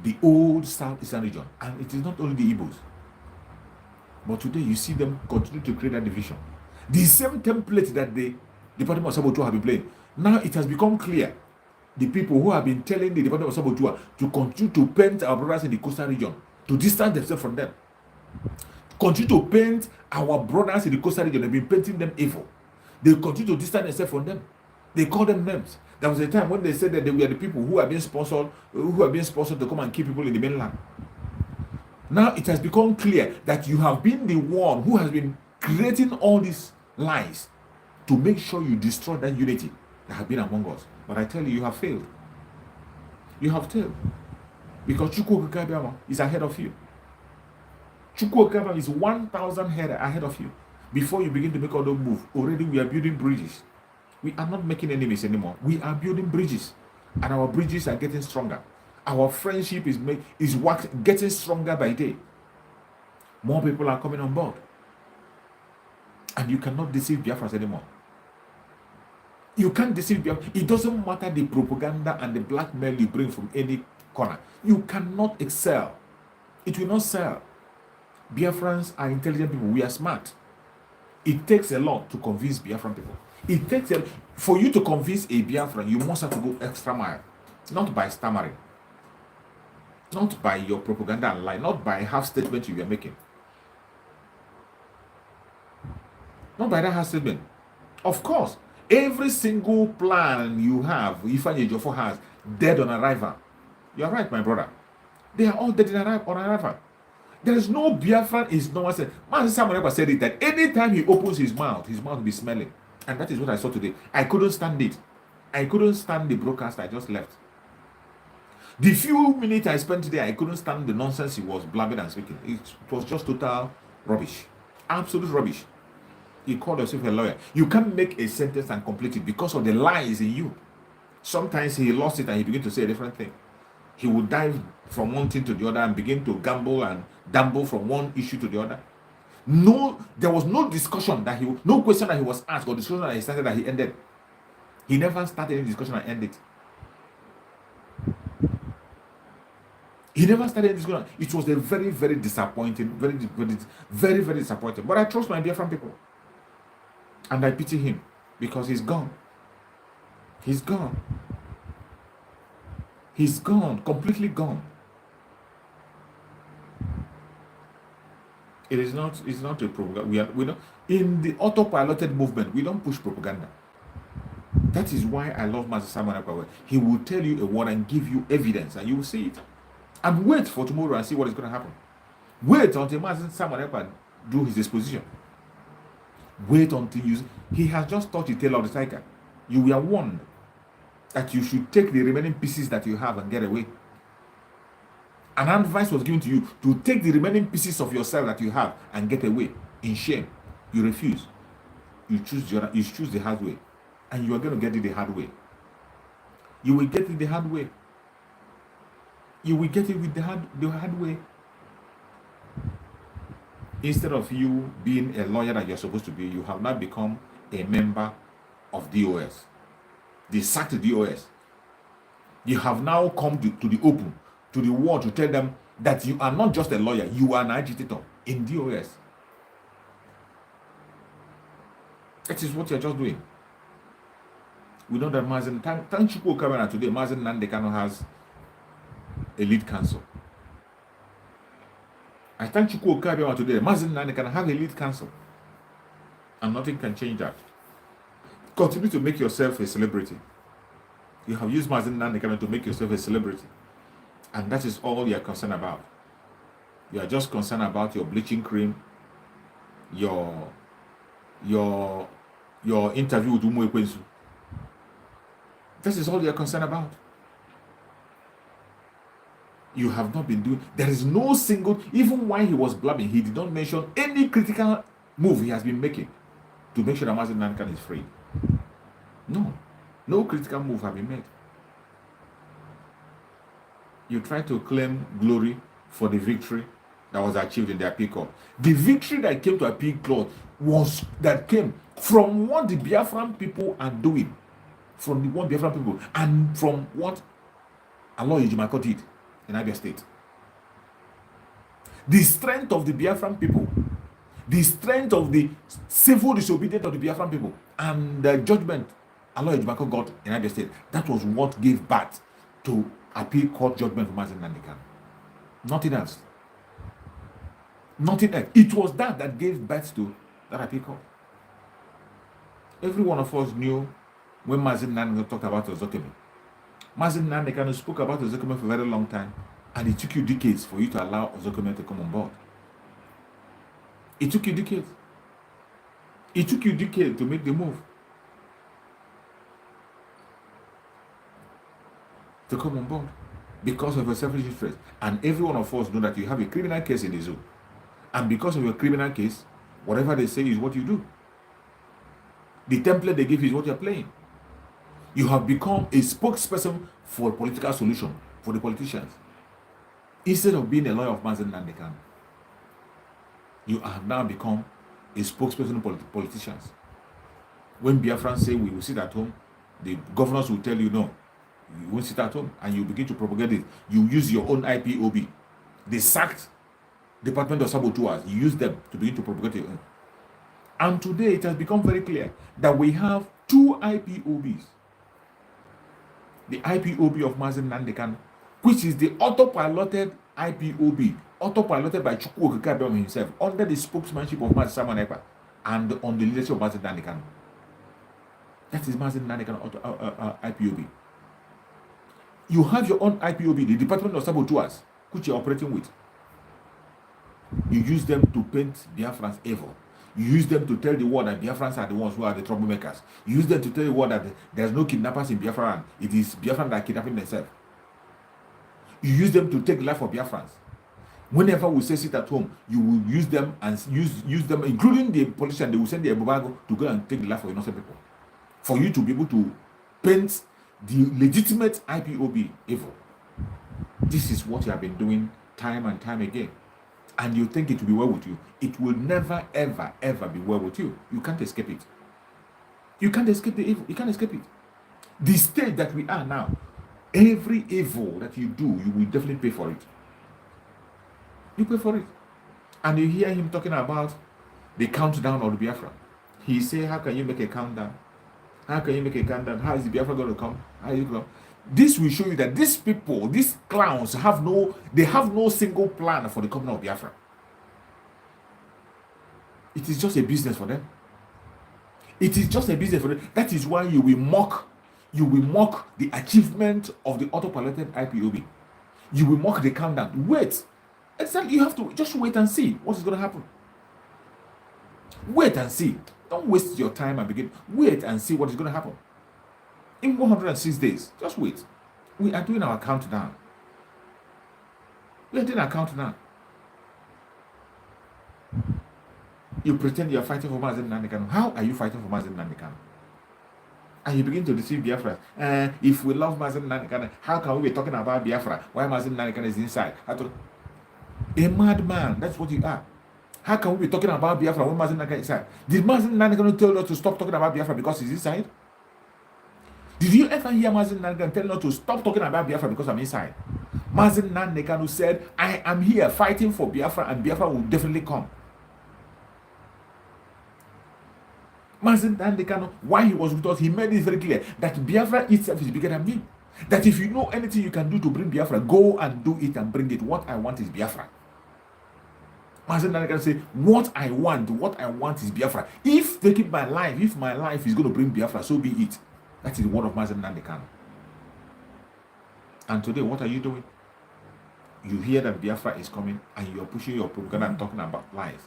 the old southeastern region. And it is not only the Igbos. But today you see them continue to create that division. The same template that the Department of Saboteurs have been playing. Now it has become clear. The people who have been telling the Department of Saboteurs to continue to paint our brothers in the coastal region, to distance themselves from them. Continue to paint our brothers in the coastal region. They've been painting them evil. They continue to distance themselves from them. They call them names. There was a time when they said that they were the people who have been sponsored to come and keep people in the mainland. Now it has become clear that you have been the one who has been creating all these lies to make sure you destroy that unity that has been among us. But I tell you, you have failed. You have failed. Because Chukwu Okabiyama is ahead of you. Chukwu Okabiyama is 1,000 head ahead of you. Before you begin to make all those moves, already we are building bridges. We are not making enemies anymore. We are building bridges. And our bridges are getting stronger. Our friendship is getting stronger by day. More people are coming on board. And you cannot deceive Biafrans anymore. You can't deceive Biafra. It doesn't matter the propaganda and the blackmail you bring from any corner. You cannot excel It will not sell. Biafrans are intelligent people. We are smart. It takes a lot to convince Biafran people. It takes for you to convince a Biafran, you must have to go extra mile. Not by stammering. Not by your propaganda and lie. Not by half statement you are making. Not by that half statement. Of course, every single plan you have, Ifeanyi Ejiofor has, dead on arrival. You are right, my brother. They are all dead on arrival. There is no Biafran is no one said. Master Samuel Ekpa said it that anytime he opens his mouth will be smelling. And that is what I saw today. I couldn't stand it. I couldn't stand the broadcast. I just left. The few minutes I spent today, I couldn't stand the nonsense he was blabbing and speaking. It was just total rubbish. Absolute rubbish. He called himself a lawyer. You can't make a sentence and complete it because of the lies in you. Sometimes he lost it and he began to say a different thing. He would dive from one thing to the other and begin to gamble and dabble from one issue to the other. No, there was no discussion no question that he was asked or discussion that he started that he ended. He never started any discussion and ended. He never started this discussion. It was a very, very disappointing, very, very disappointing. But I trust my dear friend people. And I pity him because he's gone. He's gone. He's gone, completely gone. It's not a propaganda. We don't in the autopiloted movement, we don't push propaganda. That is why I love Master Simon Ekpa. He will tell you a word and give you evidence, and you will see it. And wait for tomorrow and see what is going to happen. Wait until Master Simon Ekpa do his exposition. Wait until he has just taught the tale of the tiger. You were warned that you should take the remaining pieces that you have and get away. An advice was given to you to take the remaining pieces of yourself that you have and get away in shame. You refuse. You choose the hard way. And you are going to get it the hard way. You will get it the hard way. You will get it with the hard way. Instead of you being a lawyer that you're supposed to be, you have now become a member of DOS. They sacked the DOS. You have now come to the open, to the world, to tell them that you are not just a lawyer, you are an agitator in DOS. That is what you're just doing. We know that Mazen Tanchuku Kamera today, Mazen Nandekano has a lead counsel. I thank Chuku Okabiawa today, Mazen Nandekano have a lead counsel. And nothing can change that. Continue to make yourself a celebrity. You have used Mazen Nandekano to make yourself a celebrity. And that is all you are concerned about. You are just concerned about your bleaching cream, your interview with Umu Ekwensu. This is all you are concerned about. You have not been doing. There is no single, even while he was blabbing, he did not mention any critical move he has been making to make sure that Mazen Nandekano is free. No critical move have been made. You try to claim glory for the victory that was achieved in the appeal court. The victory that came to appeal court came from what the Biafran people are doing, from the one Biafran people, and from what Aloy Ejimako did in Abia State. The strength of the Biafran people, the strength of the civil disobedience of the Biafran people, and the judgment Aloy Ejimako got in Abia State, that was what gave birth to appeal court judgment for Mazen Nandekano. Nothing else. Nothing else. It was that gave birth to that appeal court. Every one of us knew when Mazen Nandekano talked about Ozokeme. Mazen Nandekano spoke about Ozokeme for a very long time, and it took you decades for you to allow Ozokeme to come on board. It took you decades. It took you decades to make the move. To come on board because of your selfish interest. And every one of us know that you have a criminal case in the zoo. And because of your criminal case, whatever they say is what you do. The template they give you is what you're playing. You have become a spokesperson for a political solution for the politicians. Instead of being a lawyer of Mazen Nandekano, you have now become a spokesperson for politicians. When Biafrans say we will sit at home, the governors will tell you no. You won't sit at home, and you begin to propagate it. You use your own IPOB They sacked Department of Saboteurs. You use them to begin to propagate your own. And today it has become very clear that we have two IPOBs. The IPOB of Mazen Nandekan, which is the autopiloted IPOB, autopiloted by Chukwu Okikabem himself, under the spokesmanship of Mazen Simon Ekpa and on the leadership of Mazen Nandekan. That is Mazen Nandekan IPOB. You have your own IPOB, the Department of Saboteurs, which you're operating with. You use them to paint Biafrans evil. You use them to tell the world that Biafrans are the ones who are the troublemakers. You use them to tell the world that there's no kidnappers in Biafra. It is Biafrans that are kidnapping themselves. You use them to take life of Biafrans. Whenever we say sit at home, you will use them and use them, including the politicians. They will send the embargo to go and take the life of innocent people. For you to be able to paint the legitimate IPOB evil. This is what you have been doing time and time again. And you think it will be well with you. It will never, ever, ever be well with you. You can't escape it. You can't escape the evil. You can't escape it. The state that we are now, every evil that you do, you will definitely pay for it. You pay for it. And you hear him talking about the countdown of the Biafra. He say, how can you make a countdown? How can you make a countdown? How is the Biafra going to come? How is it going to come? This will show you that these people, these clowns, have no single plan for the coming of Biafra. It is just a business for them. It is just a business for them. That is why you will mock the achievement of the autopiloted IPOB. You will mock the countdown. Wait. Exactly, you have to just wait and see what is going to happen. Wait and see. Don't waste your time and begin. Wait and see what is going to happen. In 106 days, just wait. We are doing our countdown. We are doing our countdown. You pretend you are fighting for Mazen Nandekan. How are you fighting for Mazen Nandekan? And you begin to deceive Biafra. If we love Mazen Nandekan, how can we be talking about Biafra? Why Mazen Nandekan is inside? A madman, that's what you are. How can we be talking about Biafra when Mazen Nandekan is inside? Did Mazen Nandekan tell us to stop talking about Biafra because he's inside? Did you ever hear Mazen Nandekan tell us to stop talking about Biafra because I'm inside? Mazen Nandekan said, I am here fighting for Biafra and Biafra will definitely come. Mazen Nandekan, while he was with us, he made it very clear that Biafra itself is bigger than me. That if you know anything you can do to bring Biafra, go and do it and bring it. What I want is Biafra. Mazen Nandekan said, what I want is Biafra. If they keep my life, if my life is going to bring Biafra, so be it. That is the word of Mazen Nandekan. And today, what are you doing? You hear that Biafra is coming and you are pushing your propaganda and talking about lies.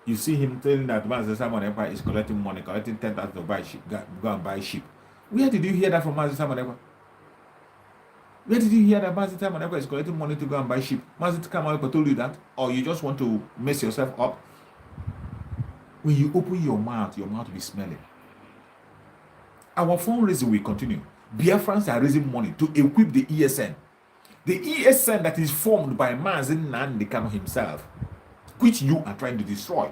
You see him telling that Mazen Simon Ekpa is collecting money, collecting 10,000 to buy sheep, go and buy sheep. Where did you hear that from Mazen Simon Ekpa? Where did you hear that Mazen Simon Ekpa is collecting money to go and buy sheep? Mazen Simon Ekpa told you that? Or you just want to mess yourself up? When you open your mouth will be smelling. Our fundraising will continue. Biafrans are raising money to equip the ESN. The ESN that is formed by Mazen Nandekan himself, which you are trying to destroy.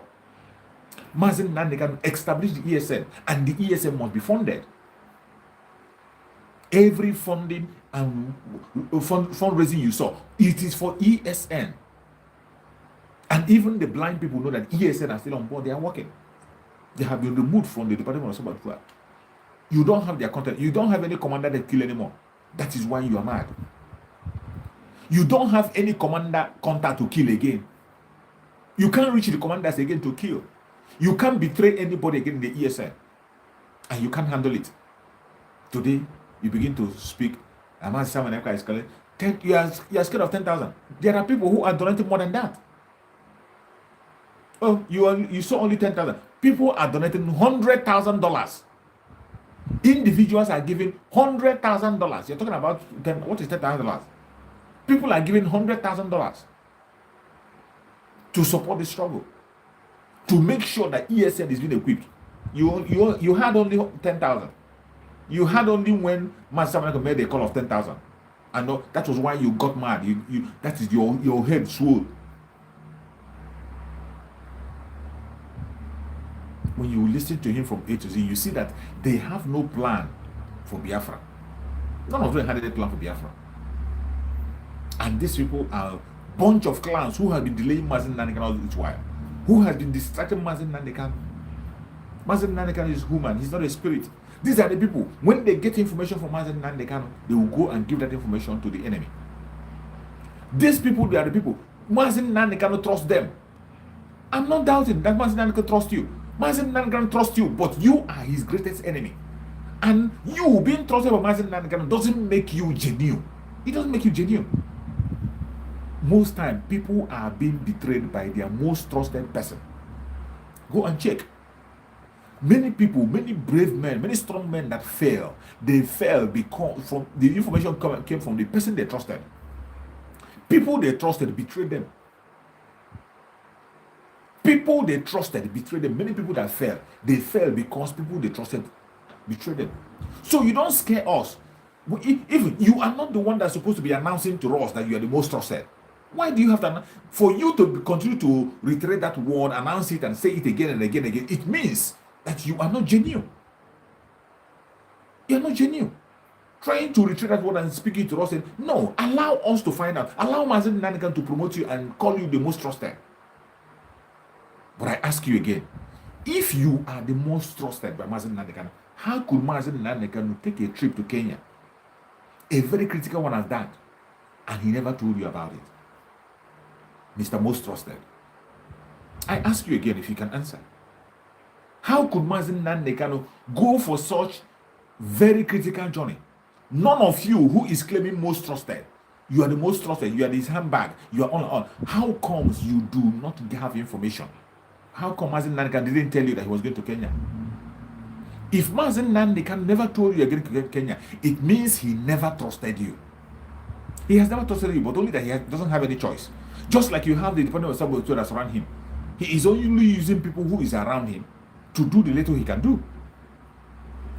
Mazen Nandekan established the ESN, and the ESN must be funded. Every funding and fundraising you saw, it is for ESN. And even the blind people know that ESN are still on board. They are working. They have been removed from the Department of Saboteurs. You don't have their content. You don't have any commander that kill anymore. That is why you are mad. You don't have any commander contact to kill again. You can't reach the commanders again to kill. You can't betray anybody again in the ESN. And you can't handle it. Today, you begin to speak. Among someone is calling. You are scared of 10,000. There are people who are donating more than that. Oh, you saw only 10,000. People are donating $100,000. Individuals are giving $100,000. You're talking about what is $10,000? People are giving $100,000 to support the struggle, to make sure that ESN is being equipped. You had only 10,000. You had only when Master made a call of 10,000, and that was why you got mad. That is your head swelled. When you listen to him from A to Z, you see that they have no plan for Biafra. None of them had any plan for Biafra. And these people are a bunch of clowns who have been delaying Mazen Nandekano all this while, who has been distracting Mazen Nandekano. Mazen Nandekano is human, he's not a spirit. These are the people, when they get information from Mazen Nandekano, they will go and give that information to the enemy. These people, they are the people. Mazen Nandekano trusts them. I'm not doubting that Mazen Nandekano trusts you. Mazen Nandekano trusts you, but you are his greatest enemy. And you being trusted by Mazen Nandekano doesn't make you genuine. It doesn't make you genuine. Most time, people are being betrayed by their most trusted person. Go and check. Many people, many brave men, many strong men that fail, they fail because from the information came from the person they trusted. People they trusted betrayed them. People they trusted betrayed them. Many people that fail, they fail because people they trusted betrayed them. So you don't scare us. Even you are not the one that's supposed to be announcing to us that you are the most trusted. Why do you have to? For you to continue to reiterate that word, announce it, and say it again and again and again, it means that you are not genuine. You are not genuine. Trying to reiterate that word and speaking to us, no, allow us to find out. Allow Mazen Nandekano to promote you and call you the most trusted. But I ask you again, if you are the most trusted by Mazen Nandekano, how could Mazen Nandekano take a trip to Kenya, a very critical one as that, and he never told you about it? Mr. Most Trusted, I ask you again if you can answer. How could Mazen Nandekano go for such very critical journey? None of you who is claiming most trusted, you are the most trusted, you are this handbag, you are on. How comes you do not have information? How come Mazen Nandekano didn't tell you that he was going to Kenya? If Mazen Nandekano never told you you're going to Kenya, it means he never trusted you. He has never trusted you, but only that he doesn't have any choice. Just like you have the Department of Saboteurs that's around him. He is only using people who is around him to do the little he can do.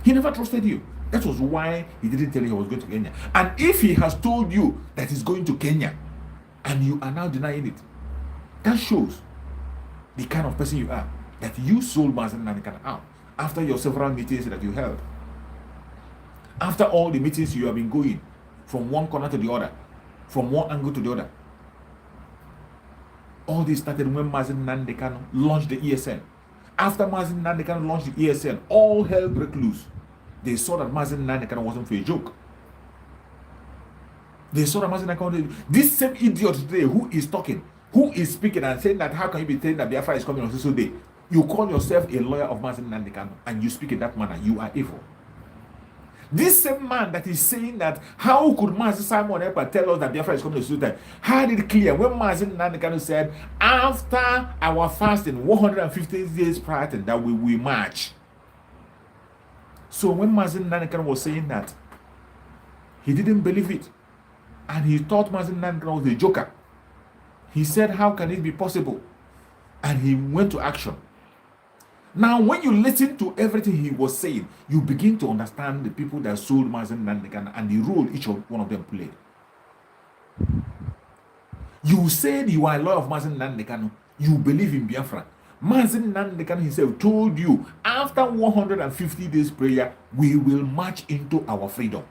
He never trusted you. That was why he didn't tell you he was going to Kenya. And if he has told you that he's going to Kenya, and you are now denying it, that shows the kind of person you are. That you sold Mazen Nandekano out after your several meetings that you held. After all the meetings you have been going from one corner to the other, from one angle to the other. All this started when Mazen Nandekano launched the ESN. After Mazen Nandekano launched the ESN, all hell broke loose. They saw that Mazen Nandekano wasn't for a joke. They saw that Mazen Nandekano, this same idiot today who is talking, who is speaking and saying that how can you be saying that Biafra is coming on this day? You call yourself a lawyer of Mazen Nandekano and you speak in that manner, you are evil. This same man that is saying that how could Mazen Simon Ekpa tell us that Biafra is coming to Sudan had it clear when Mazen Nandekano said after our fasting 150 days prior to that we will march. So when Mazen Nandekano was saying that, he didn't believe it. And he thought Mazen Nandekano was a joker. He said, how can it be possible? And he went to action. Now, when you listen to everything he was saying, you begin to understand the people that sold Mazen Nandekano and the role each one of them played. You said you are a lawyer of Mazen Nandekano. You believe in Biafra. Mazen Nandekano himself told you, after 150 days prayer, we will march into our freedom.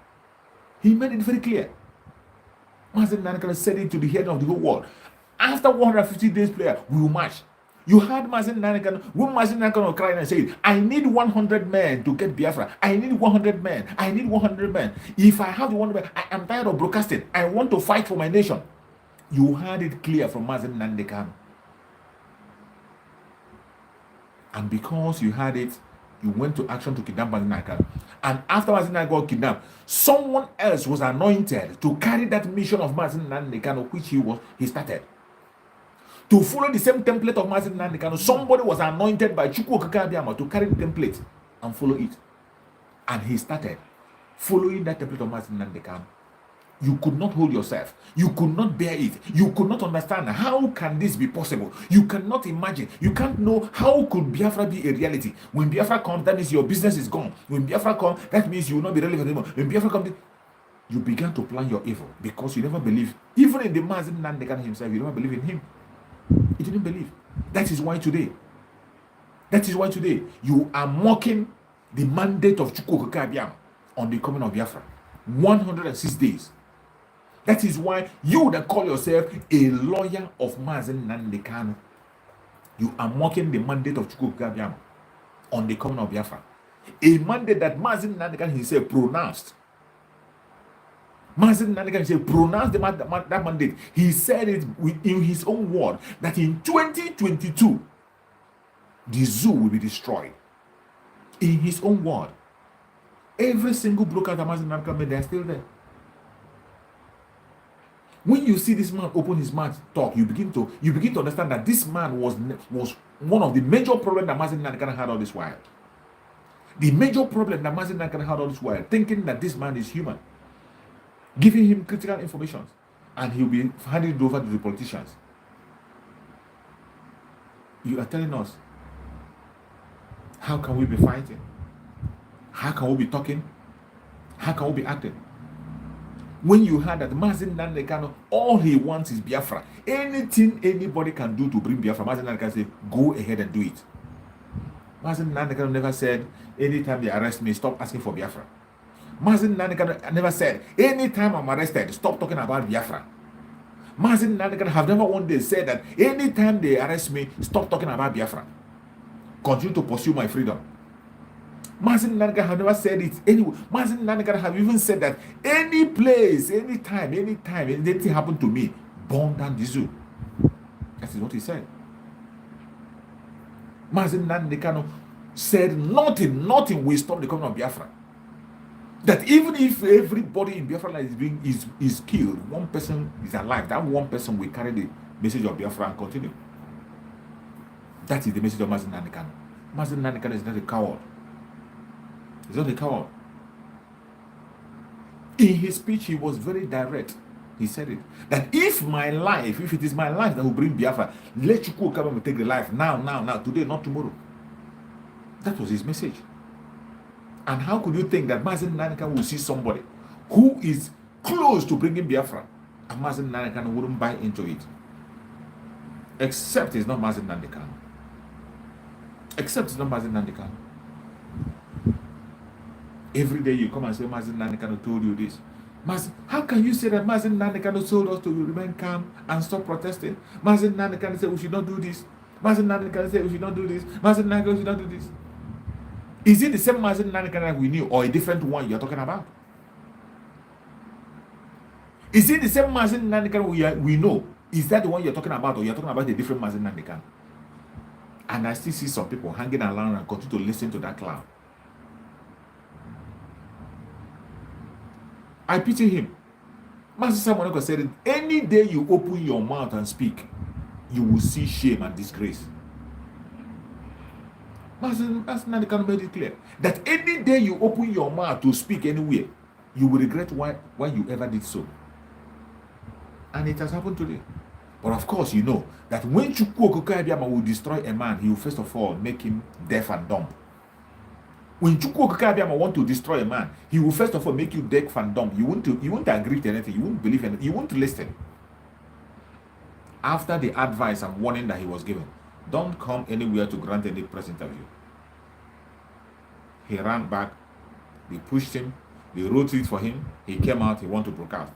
He made it very clear. Mazen Nandekano said it to the head of the whole world. After 150 days prayer, we will march. You heard Mazen Nandekano, when Mazen Nandekano cried and said, I need 100 men to get Biafra. I need 100 men. I need 100 men. If I have the 100 men, I am tired of broadcasting. I want to fight for my nation. You heard it clear from Mazen Nandekano. And because you had it, you went to action to kidnap Mazen Nandekano. And after Mazen Nandekano got kidnapped, someone else was anointed to carry that mission of Mazen Nandekano, which he started. To follow the same template of Mazen Nandekano, somebody was anointed by Chukwu Okike Abiyama to carry the template and follow it. And he started following that template of Mazen Nandekano. You could not hold yourself. You could not bear it. You could not understand how can this be possible. You cannot imagine. You can't know how could Biafra be a reality. When Biafra comes, that means your business is gone. When Biafra comes, that means you will not be relevant anymore. When Biafra comes, you began to plan your evil because you never believe. Even in the Mazen Nandekano himself, you never believe in him. You didn't believe. That is why today you are mocking the mandate of Chukwu Okike Abiyama on the coming of Biafra. 106 days. That is why you that call yourself a lawyer of Mazen Nnamdi Kanu, you are mocking the mandate of Chukwu Gabiam on the coming of Biafra. A mandate that Mazen Nnamdi Kanu himself pronounced. Mazen Nnamdi Kanu himself pronounced that mandate. He said it in his own word that in 2022, the zoo will be destroyed. In his own word. Every single broker that Mazen Nnamdi Kanu made, they are still there. When you see this man open his mouth talk, you begin to understand that this man was one of the major problems that Mazen Nnamdi Kanu had all this while. The major problem that Mazen Nnamdi Kanu had all this while, thinking that this man is human, giving him critical information, and he'll be handing it over to the politicians. You are telling us, how can we be fighting? How can we be talking? How can we be acting? When you heard that Mazen Nnamdi Kanu, all he wants is Biafra. Anything anybody can do to bring Biafra, Mazen Nnamdi Kanu say, go ahead and do it. Mazen Nnamdi Kanu never said, anytime they arrest me, stop asking for Biafra. Mazen Nnamdi Kanu never said, anytime I'm arrested, stop talking about Biafra. Mazen Nnamdi Kanu have never one day said that, anytime they arrest me, stop talking about Biafra. Continue to pursue my freedom. Mazen Nnamdi Kanu have never said it anyway. Mazen Nnamdi Kanu have even said that any place, anytime, anything happened to me, burn down the zoo. That is what he said. Mazen Nnamdi Kanu said nothing will stop the coming of Biafra. That even if everybody in Biafra is killed, one person is alive, that one person will carry the message of Biafra and continue. That is the message of Mazen Nnamdi Kanu. Mazen Nnamdi Kanu is not a coward. He's not a coward. In his speech, he was very direct. He said it. That if it is my life that will bring Biafra, let Chukwu come and take the life now, today, not tomorrow. That was his message. And how could you think that Mazen Nnamdi Kanu will see somebody who is close to bringing Biafra, and Mazen Nnamdi Kanu wouldn't buy into it? Except it's not Mazen Nnamdi Kanu. Except it's not Mazen Nnamdi Kanu. Every day you come and say Mazen Nnamdi Kanu told you this. How can you say that Mazen Nnamdi Kanu told us to remain calm and stop protesting? Mazen Nnamdi Kanu said we should not do this. Mazen Nnamdi Kanu said we should not do this. Mazen Nnamdi Kanu should not do this. Is it the same Mazen Nnamdi Kanu we knew, or a different one you're talking about? Is it the same Mazen Nnamdi Kanu we know? Is that the one you're talking about, or you're talking about a different Mazen Nnamdi Kanu? And I still see some people hanging around and continue to listen to that clown. I pity him. Master Samoneko said, any day you open your mouth and speak, you will see shame and disgrace. Master Nnamdi Kanu made it clear that any day you open your mouth to speak anywhere, you will regret why you ever did so. And it has happened today. But of course, you know that when Chukwu Okoko will destroy a man, he will first of all make him deaf and dumb. When Chukwu Okoko want to destroy a man, he will first of all make you deaf and dumb. You won't agree to anything. You won't believe anything. You won't listen. After the advice and warning that he was given, don't come anywhere to grant any press interview. He ran back. They pushed him. They wrote it for him. He came out. He wanted to broadcast.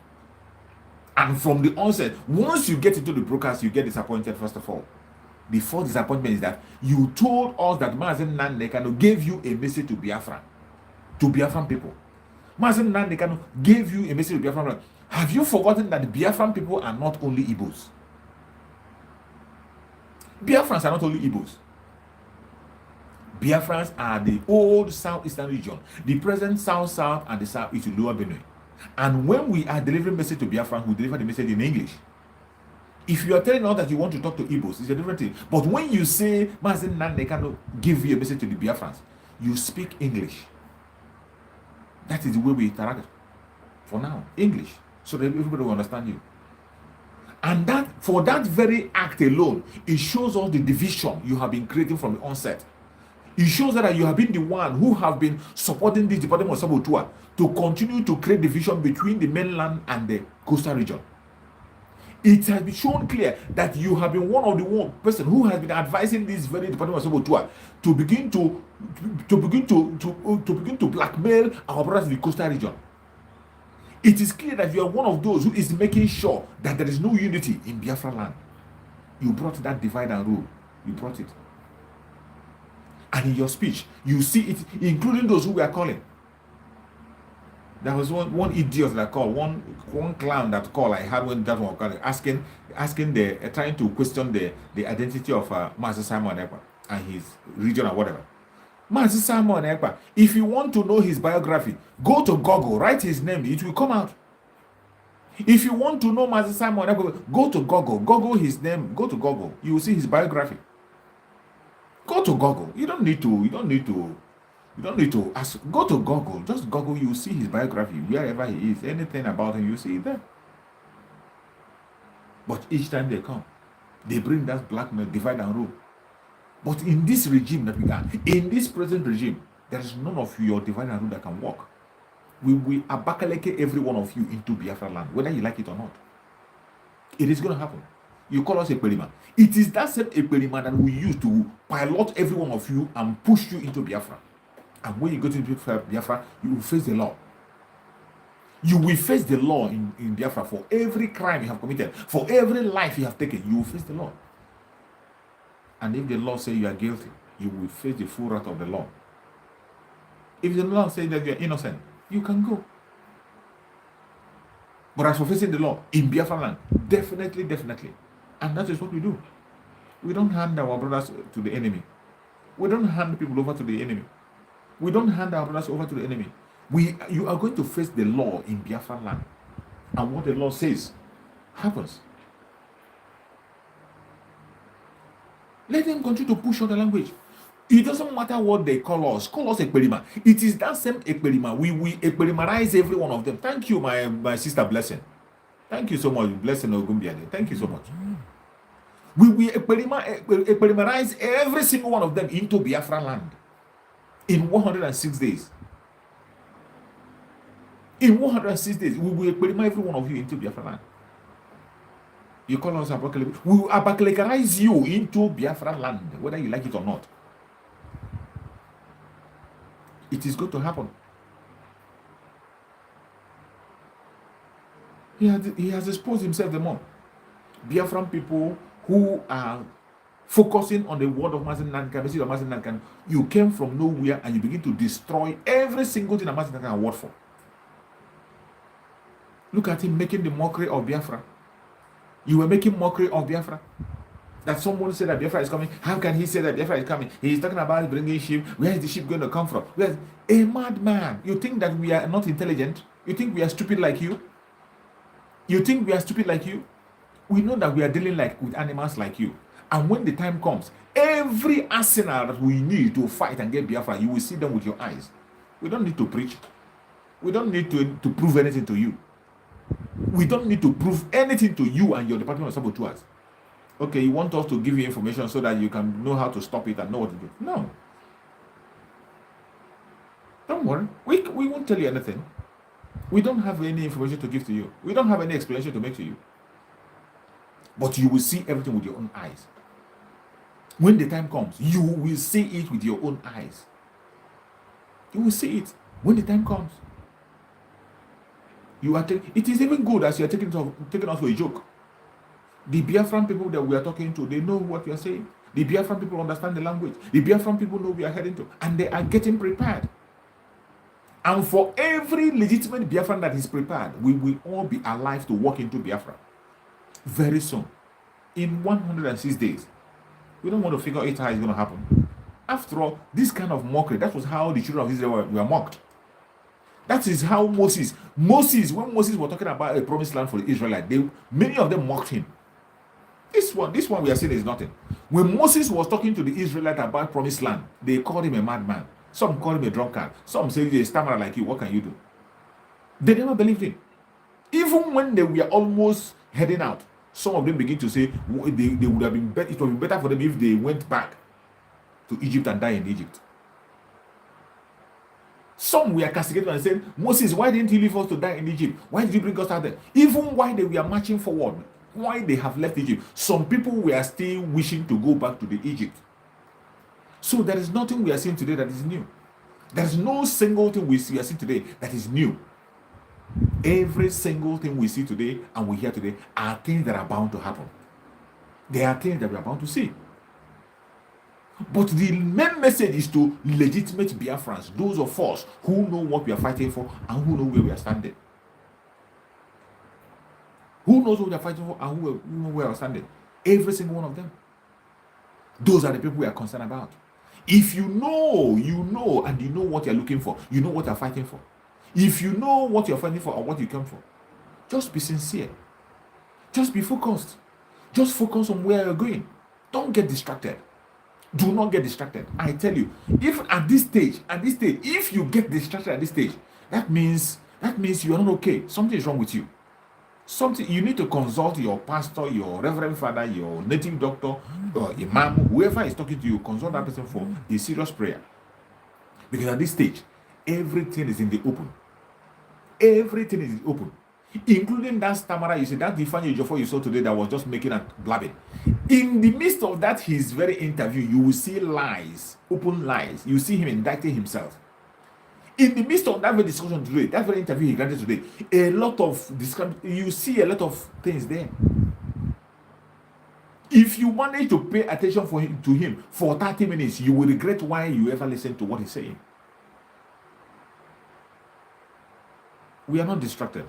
And from the onset, once you get into the broadcast, you get disappointed first of all. The first disappointment is that you told us that Mazen Nnamdi Kanu gave you a message to Biafra, to Biafran people. Mazen Nnamdi Kanu gave you a message to Biafran people. Have you forgotten that the Biafran people are not only Igbos? Biafrans are not only Igbos. Biafrans are the old southeastern region, the present south and the southeast Lower Benue. And when we are delivering message to Biafran, we deliver the message in English. If you are telling us that you want to talk to Igbos, it's a different thing. But when you say Mazen Nnamdi Kanu give you a message to the Biafrans, you speak English. That is the way we interact for now. English. So that everybody will understand you. And that for that very act alone, it shows us the division you have been creating from the onset. It shows that you have been the one who have been supporting this department of saboteurs to continue to create division between the mainland and the coastal region. It has been shown clear that you have been one of the one person who has been advising this very department of saboteurs to begin to blackmail our brothers in the coastal region. It is clear that you are one of those who is making sure that there is no unity in Biafra land. You brought that divide and rule. You brought it. And in your speech, you see it, including those who were calling. There was one idiot that called, one clown that called. I had when that one called, asking trying to question the identity of Master Simon Ekpa and his region or whatever. Master Simon Ekpa, if you want to know his biography, go to Google, write his name, it will come out. If you want to know Master Simon Ekpa, go to Google his name, go to Google, you will see his biography. Go to Google. You don't need to ask. Go to Google. Just Google, you will see his biography, wherever he is, anything about him, you see it there. But each time they come, they bring that blackmail, divide and rule. But in this regime that we got, in this present regime, there is none of your divide and rule that can work. We will abakaleke every one of you into Biafra land, whether you like it or not. It is going to happen. You call us a Perima. It is that same Perima that we use to pilot every one of you and push you into Biafra. And when you go to Biafra, you will face the law. You will face the law in Biafra for every crime you have committed, for every life you have taken. You will face the law. And if the law says you are guilty, you will face the full wrath of the law. If the law says that you are innocent, you can go. But as for facing the law in Biafra land, definitely. And that is what we do. We don't hand our brothers to the enemy. We don't hand people over to the enemy. We don't hand our brothers over to the enemy. You are going to face the law in Biafra land. And what the law says happens. Let them continue to push on the language. It doesn't matter what they call us. Call us Ekperima. It is that same Ekperima. We Ekperimarize every one of them. Thank you, my sister Blessing. Thank you so much, Blessing Ogumbiade. Thank you so much. We Ekperimarize every single one of them into Biafra land in 106 days. In 106 days, we will Ekperima every one of you into Biafra land. You call us Abakaleke. We will Abakalekarize you into Biafra land, whether you like it or not. It is going to happen. He has exposed himself the more. Biafran people who are focusing on the word of Mazen Nankan, message of Mazen Nankan, you came from nowhere and you begin to destroy every single thing that Mazen Nankan word for. Look at him making the mockery of Biafra. You were making mockery of Biafra. That someone said that Biafra is coming. How can he say that Biafra is coming? He is talking about bringing sheep. Where is the sheep going to come from? Where's a madman? You think that we are not intelligent? You think we are stupid like you? You think we are stupid like you? We know that we are dealing with animals like you. And when the time comes, every arsenal that we need to fight and get Biafra, you will see them with your eyes. We don't need to preach. We don't need to prove anything to you. We don't need to prove anything to you and your department of saboteurs. Okay, you want us to give you information so that you can know how to stop it and know what to do. No. Don't worry. We won't tell you anything. We don't have any information to give to you. We don't have any explanation to make to you. But you will see everything with your own eyes. When the time comes, you will see it with your own eyes. You will see it when the time comes. It is even good as you are taking us for a joke. The Biafran people that we are talking to, they know what we are saying. The Biafran people understand the language. The Biafran people know we are heading to, and they are getting prepared. And for every legitimate Biafran that is prepared, we will all be alive to walk into Biafra very soon, in 106 days. We don't want to figure out how it's going to happen. After all, this kind of mockery, that was how the children of Israel were mocked. That is how when Moses was talking about a promised land for the Israelites, many of them mocked him. This one we are saying is nothing. When Moses was talking to the Israelites about promised land, they called him a madman. Some called him a drunkard. Some say he's a stammerer like you. What can you do? They never believed him. Even when they were almost heading out, some of them begin to say they would have been better. It would be better for them if they went back to Egypt and died in Egypt. Some were castigated and said, Moses, why didn't you leave us to die in Egypt? Why did you bring us out there? Even while they were marching forward, why they have left Egypt, some people were still wishing to go back to the Egypt. So there is nothing we are seeing today that is new. There is no single thing we are seeing today that is new. Every single thing we see today and we hear today are things that are bound to happen. They are things that we are bound to see. But the main message is to legitimate Biafrans, those of us who know what we are fighting for and who know where we are standing. Who knows what we are fighting for and who know where we are standing? Every single one of them. Those are the people we are concerned about. If you know, and you know what you're looking for, you know what you're fighting for. If you know what you're fighting for or what you come for, just be sincere. Just be focused. Just focus on where you're going. Don't get distracted. Do not get distracted. I tell you, if at this stage, if you get distracted at this stage, that means you are not okay. Something is wrong with you. Something you need to consult your pastor, your reverend father, your native doctor, or imam, whoever is talking to you, consult that person for a serious prayer. Because at this stage, everything is in the open. Everything is open, including that stammerer you see, that Ifeanyi Ejiofor you saw today that was just making and blabbing. In the midst of that, his very interview, you will see lies, open lies. You see him indicting himself. In the midst of that very discussion today, that very interview he granted today, you see a lot of things there. If you manage to pay attention to him for 30 minutes, you will regret why you ever listened to what he's saying. We are not distracted.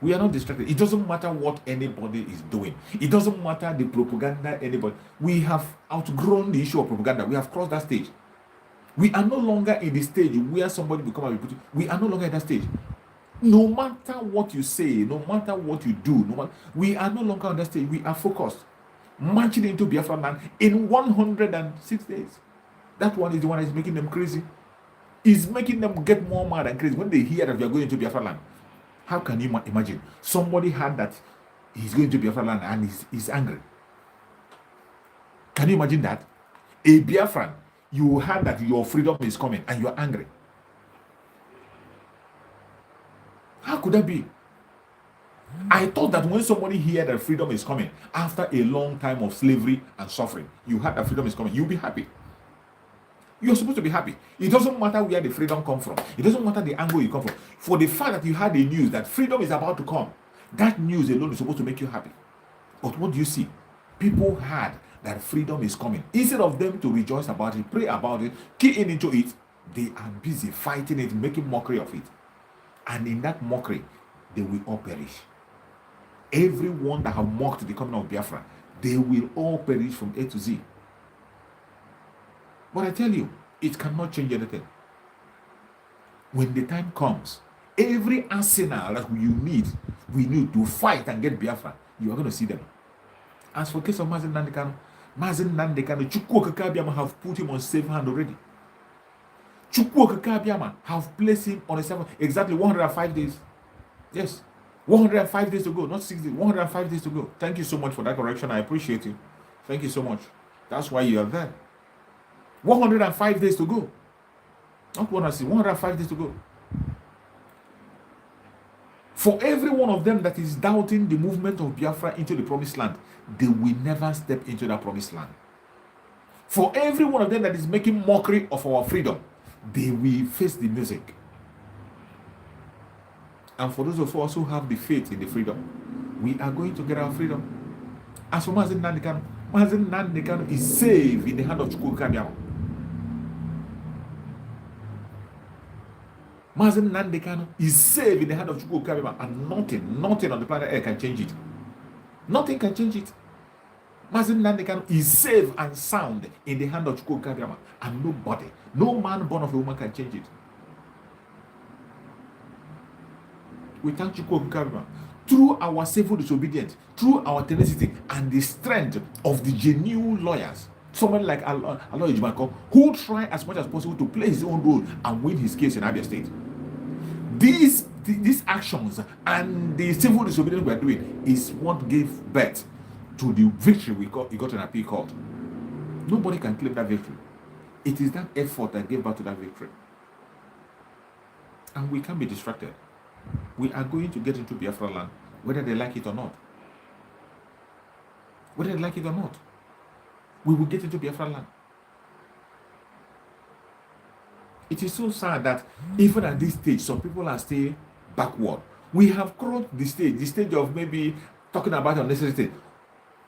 We are not distracted. It doesn't matter what anybody is doing. It doesn't matter the propaganda anybody. We have outgrown the issue of propaganda. We have crossed that stage. We are no longer in the stage where somebody become a reputation. We are no longer at that stage. No matter what you say, no matter what you do, we are no longer on that stage. We are focused. Marching into Biafra land in 106 days. That one is the one that is making them crazy. Is making them get more mad and crazy when they hear that we are going to Biafra land. How can you imagine? Somebody heard that he's going to Biafra land and he's angry. Can you imagine that? A Biafran, you heard that your freedom is coming and you're angry. How could that be? I thought that when somebody heard that freedom is coming after a long time of slavery and suffering, you heard that freedom is coming, you'll be happy. You're supposed to be happy. It doesn't matter where the freedom comes from. It doesn't matter the angle you come from. For the fact that you had the news that freedom is about to come, that news alone is supposed to make you happy. But what do you see? People heard that freedom is coming. Instead of them to rejoice about it, pray about it, key in into it, they are busy fighting it, making mockery of it. And in that mockery, they will all perish. Everyone that have mocked the coming of Biafra, they will all perish from A to Z. But I tell you, it cannot change anything. When the time comes, every arsenal that we need to fight and get Biafra, you are going to see them. As for the case of Mazen Nnamdi Kanu, Chukwu Okeke Abiama have put him on safe hand already. Chukwu Okeke Abiama have placed him on a safe hand. Exactly 105 days. Yes. 105 days to go, not 6 days. 105 days to go. Thank you so much for that correction. I appreciate you. Thank you so much. That's why you are there. 105 days to go. Not 105 days to go. For every one of them that is doubting the movement of Biafra into the promised land, they will never step into that promised land. For every one of them that is making mockery of our freedom, they will face the music. And for those of us who have the faith in the freedom, we are going to get our freedom. As for Mazen Nnamdi Kanu is safe in the hand of Chukwu Okeke Abiama. Mazen Nnamdi Kanu is safe in the hand of Chukwu Okeke Abiama, and nothing on the planet Earth can change it. Nothing can change it. Mazen Nnamdi Kanu is safe and sound in the hand of Chukwu Okeke Abiama, and nobody, no man born of a woman can change it. We thank Chukwu Okeke Abiama through our civil disobedience, through our tenacity, and the strength of the genuine lawyers. Someone like Aloy Ejimakor, who try as much as possible to play his own role and win his case in Abia State. These actions and the civil disobedience we are doing is what gave birth to the victory he got in appeal court. Nobody can claim that victory. It is that effort that gave birth to that victory. And we can't be distracted. We are going to get into Biafra land, whether they like it or not. Whether they like it or not, we will get into Biafra land. It is so sad that even at this stage, some people are still backward. We have crossed the stage of maybe talking about unnecessary things.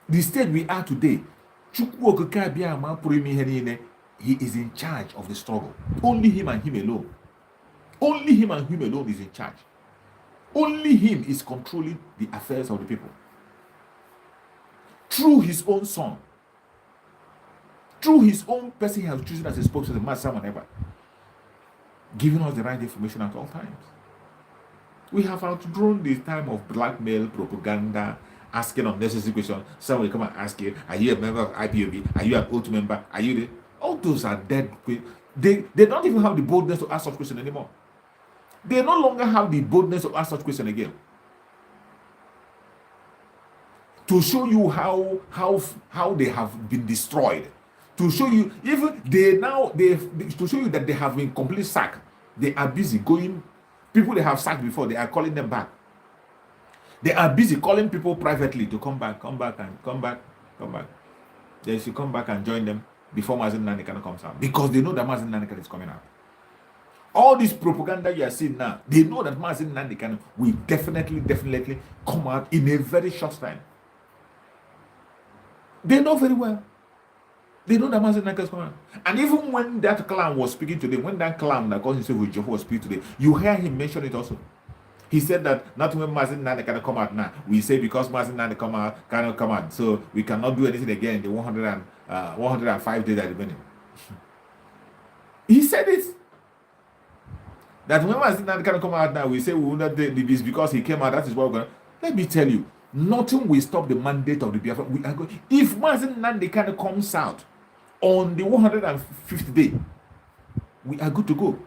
The stage we are today, he is in charge of the struggle. Only him and him alone. Only him and him alone is in charge. Only him is controlling the affairs of the people. Through his own son. Through his own person he has chosen as a spokesperson, master, whatever. Giving us the right information at all times. We have outgrown the time of blackmail, propaganda, asking unnecessary questions. Someone will come and ask you, are you a member of IPOB? Are you an oath member? Are you the... All those are dead. They don't even have the boldness to ask such questions anymore. They no longer have the boldness to ask such questions again. To show you how they have been destroyed. To show you, even to show you that they have been completely sacked. They are busy going, people they have sacked before, they are calling them back. They are busy calling people privately to come back. They should come back and join them before Mazen Nandekano comes out. Because they know that Mazen Nandekano is coming out. All this propaganda you are seeing now, they know that Mazen Nandekano will definitely come out in a very short time. They know very well. They know that Mazen Nandekano is coming out. And even when that clown was speaking today, when that clown that calls himself with Jehovah was speaking today, you hear him mention it also. He said that not when Mazen Nandekano come out now. We say because Mazen Nandekano cannot come out, so we cannot do anything again in the 105 days that remaining. He said it. That when Mazen Nandekano come out now, we say we will not do this because he came out. That is what we're going to. Let me tell you, nothing will stop the mandate of the Biafra. We are going. If Mazen Nandekano comes out on the 150th day, we are good to go.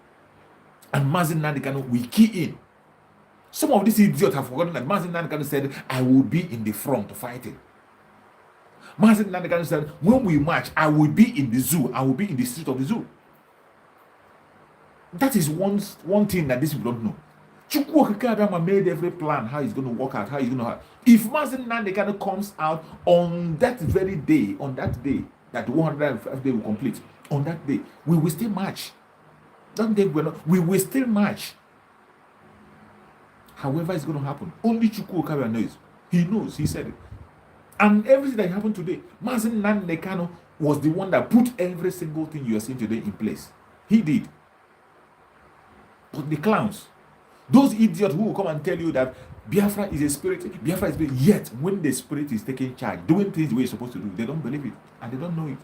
And Mazen Nandekano will key in. Some of these idiots have forgotten that Mazen Nandekano said, I will be in the front fighting. Mazen Nandekano said, when we march, I will be in the zoo. I will be in the street of the zoo. That is one thing that these people don't know. Chukwuokike made every plan, how he's going to work out, how he's going to... If Mazen Nandekano comes out on that very day, on that day, that 105 day will complete, on that day, we will still march. Don't think we will still march. However, it's going to happen. Only Chukwuokike knows. He knows. He said it. And everything that happened today, Mazen Nandekano was the one that put every single thing you are seeing today in place. He did. But the clowns, those idiots who will come and tell you that Biafra is a spirit, Biafra is a spirit, yet when the spirit is taking charge, doing things the way it's supposed to do, they don't believe it. And they don't know it.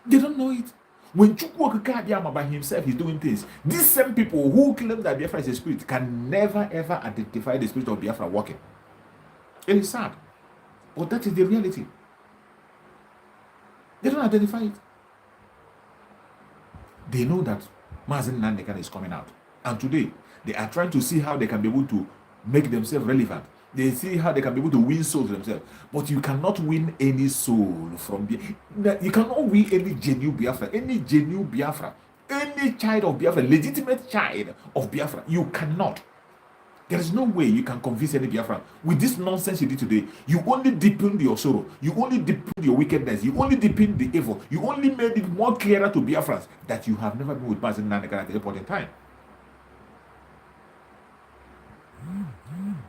They don't know it. When Chukwuokike by himself is doing things, these same people who claim that Biafra is a spirit can never ever identify the spirit of Biafra working. It is sad. But that is the reality. They don't identify it. They know that Mazen Nandekano is coming out. And today, they are trying to see how they can be able to make themselves relevant. They see how they can be able to win souls themselves. But you cannot win any soul from you cannot win any genuine Biafra. Any genuine Biafra. Any child of Biafra, legitimate child of Biafra. You cannot. There is no way you can convince any Biafra. With this nonsense you did today, you only deepened your sorrow. You only deepened your wickedness. You only deepened the evil. You only made it more clearer to Biafrans that you have never been with Mazen Nandekano at any point in time.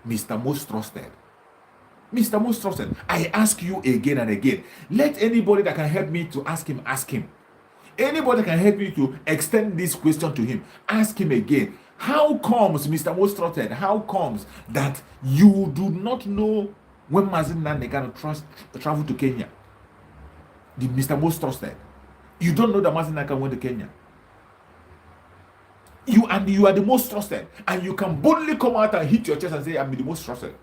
Mr. Most Trusted. Mr. Most Trusted, I ask you again and again. Let anybody that can help me to ask him, ask him. Anybody that can help me to extend this question to him, ask him again. How comes, Mr. Most Trusted, how comes that you do not know when Mazen Nandekano travel to Kenya? The Mr. Most Trusted. You don't know that Mazen Nandekano went to Kenya. You are the most trusted, and you can boldly come out and hit your chest and say, I'm the most trusted.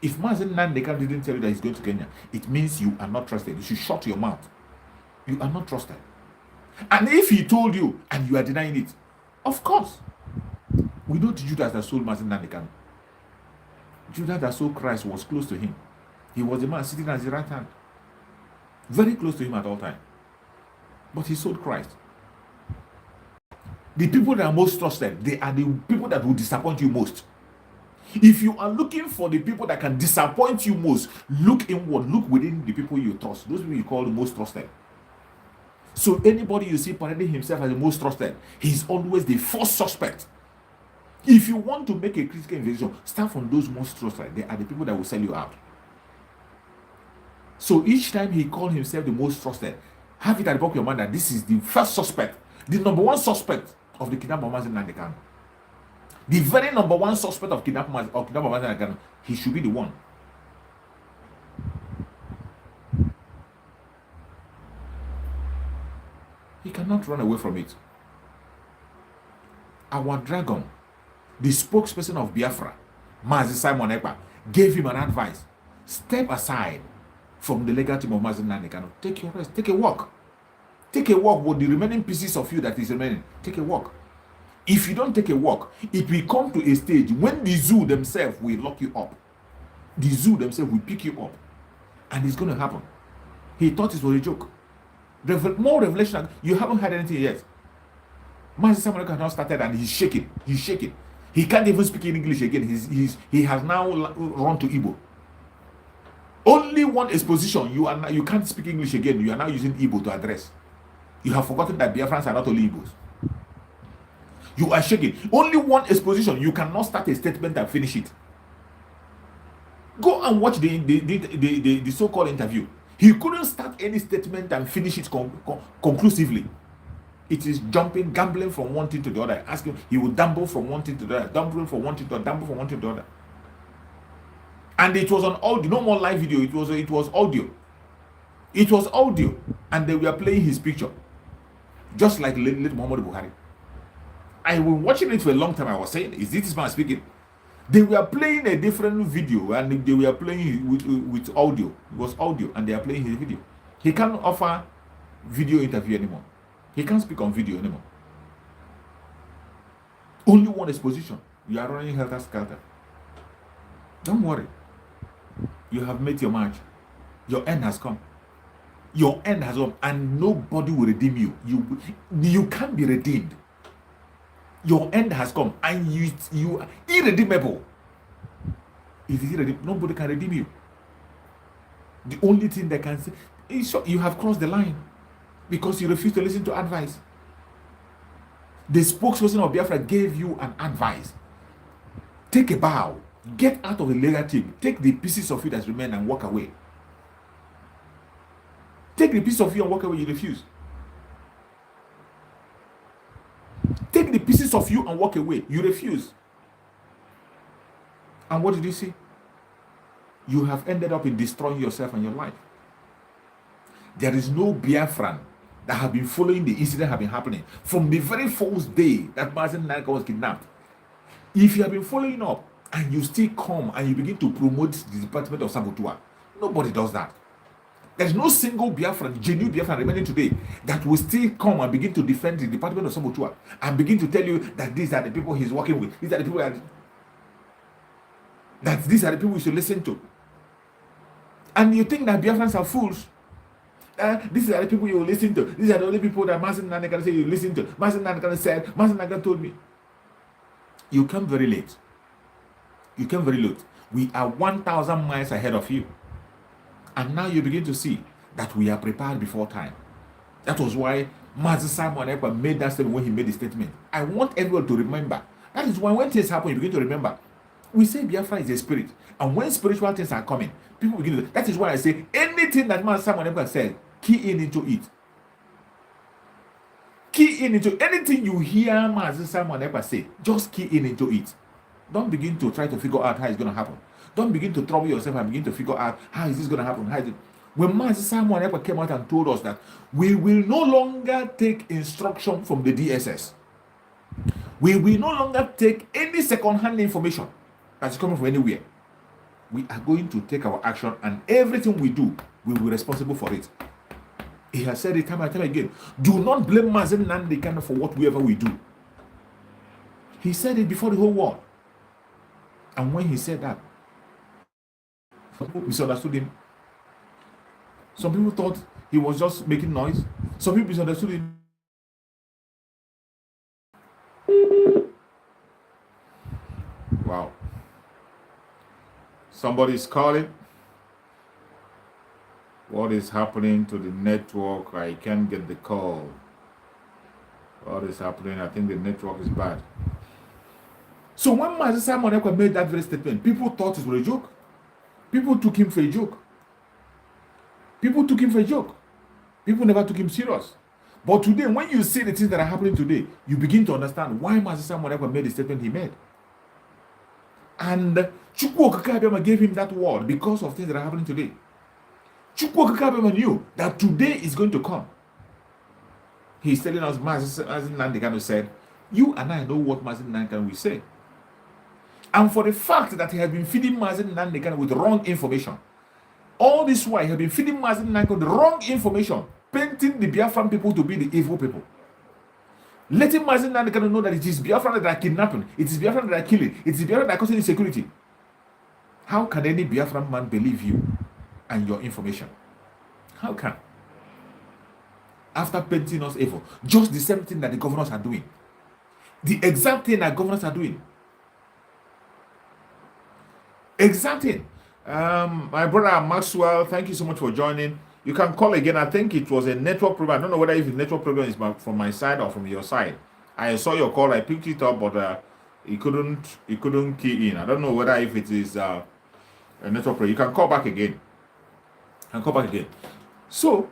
If Mazen Nandekano didn't tell you that he's going to Kenya, it means you are not trusted. You should shut your mouth. You are not trusted. And if he told you and you are denying it, of course, we know the Judas that sold Mazen Nandekano. Judas that sold Christ was close to him. He was the man sitting at his right hand, very close to him at all times. But he sold Christ. The people that are most trusted, they are the people that will disappoint you most. If you are looking for the people that can disappoint you most, look inward, look within the people you trust. Those people you call the most trusted. So anybody you see parading himself as the most trusted, he's always the first suspect If you want to make a critical investigation, start from those most trusted. They are the people that will sell you out. So each time he called himself the most trusted, have it at the back of your mind that this is the first suspect, the number one suspect of the kidnapping of Mazi Nnamdi Kanu. The very number one suspect of kidnapping of Mazi Nnamdi Kanu, he should be the one. He cannot run away from it. Our dragon, the spokesperson of Biafra, Mazi Simon Ekpa, gave him an advice. Step aside from the legal team of Mazi Nnamdi Kanu. Take your rest. Take a walk. Take a walk with the remaining pieces of you that is remaining. Take a walk. If you don't take a walk, it will come to a stage when the zoo themselves will lock you up. The zoo themselves will pick you up. And it's going to happen. He thought it was a joke. More revelation. You haven't heard anything yet. Mazi Simon Ekpa has now started and he's shaking. He's shaking. He can't even speak in English again. He has now run to Igbo. Only one exposition. You can't speak English again. You are now using Igbo to address. You have forgotten that Biafrans are not only Igbos. You are shaking. Only one exposition. You cannot start a statement and finish it. Go and watch the so-called interview. He couldn't start any statement and finish it conclusively. It is jumping, gambling from one thing to the other. Ask him, he will dabble from one thing to the other, dabble from one thing to the other, dabble from one thing to the other. And it was on audio, no more live video. It was audio. It was audio, and they were playing his picture, just like late Muhammad Buhari. I was watching it for a long time. I was saying, is this man speaking? They were playing a different video, and they were playing with audio. It was audio, and they are playing his video. He can't offer video interview anymore. He can't speak on video anymore. Only one exposition. You are running helter-skelter. Don't worry. You have made your march. Your end has come. Your end has come, and nobody will redeem you. You can't be redeemed. Your end has come, and you are irredeemable. If it's irredeemable, nobody can redeem you. The only thing they can say is you have crossed the line because you refuse to listen to advice. The spokesperson of Biafra gave you an advice. Take a bow. Get out of the legal team. Take the pieces of you that remain and walk away. Take the piece of you and walk away. You refuse. Take the pieces of you and walk away. You refuse. And what did you see? You have ended up in destroying yourself and your life. There is no Biafran that have been following the incident have been happening from the very first day that Mazi Nnamdi Kanu was kidnapped. If you have been following up and you still come and you begin to promote the department of saboteur, nobody does that. There is no single Biafran, genuine Biafran remaining today that will still come and begin to defend the department of saboteur and begin to tell you that these are the people he's working with. These are the people these are the people we should listen to. And you think that Biafrans are fools? These are the people you will listen to. These are the only people that Mazi Nnamdi Kanu say you listen to. Mazi Nnamdi Kanu said, Mazi Nnamdi Kanu told me. You came very late. You came very late. We are 1,000 miles ahead of you. And now you begin to see that we are prepared before time. That was why Mazi Simon Ekpa made that statement when he made the statement. I want everyone to remember. That is why when things happen, you begin to remember. We say Biafra is a spirit. And when spiritual things are coming, people begin to... That is why I say anything that Mazi Simon Ekpa said, key in into it. Key in into anything you hear Mazi Simon Ekpa say, just key in into it. Don't begin to try to figure out how it's going to happen. Don't begin to trouble yourself and begin to figure out how is this going to happen. How is it? When Mazi Simon Ekpa came out and told us that we will no longer take instruction from the DSS. We will no longer take any second-hand information that's coming from anywhere. We are going to take our action, and everything we do, we will be responsible for it. He has said it time and time again. Do not blame Mazi Nnamdi Kanu for whatever we do. He said it before the whole world. And when he said that, some people misunderstood him. Some people thought he was just making noise. Some people misunderstood him. Wow. Somebody is calling. What is happening to the network? I can't get the call. What is happening? I think the network is bad. So when Mazi Simon Ekpa made that very statement, people thought it was a joke. People took him for a joke. People took him for a joke. People never took him serious. But today, when you see the things that are happening today, you begin to understand why Mazi Simon Ekpa made the statement he made. And Chukwu Okeke Abiama gave him that word because of things that are happening today. Chukwu Okeke Abiama knew that today is going to come. He's telling us, Mazi Nnamdi Kanu said, you and I know what Mazi Nnamdi Kanu will say. And for the fact that he has been feeding Mazi Nnamdi Kanu with wrong information, all this while he has been feeding Mazi Nnamdi Kanu the wrong information, painting the Biafran people to be the evil people. Letting Mazi Nnamdi Kanu know that it is Biafran that are kidnapping, it is Biafran that are killing, it is Biafran that are causing insecurity. How can any Biafran man believe you and your information? How can? After painting us evil, just the same thing that the governors are doing. The exact thing that governors are doing. Exact thing. My brother Maxwell, thank you so much for joining. You can call again. I think it was a network problem. I don't know whether if the network problem is from my side or from your side. I saw your call. I picked it up, but it couldn't key in. I don't know whether if it is a network problem. You can call back again. So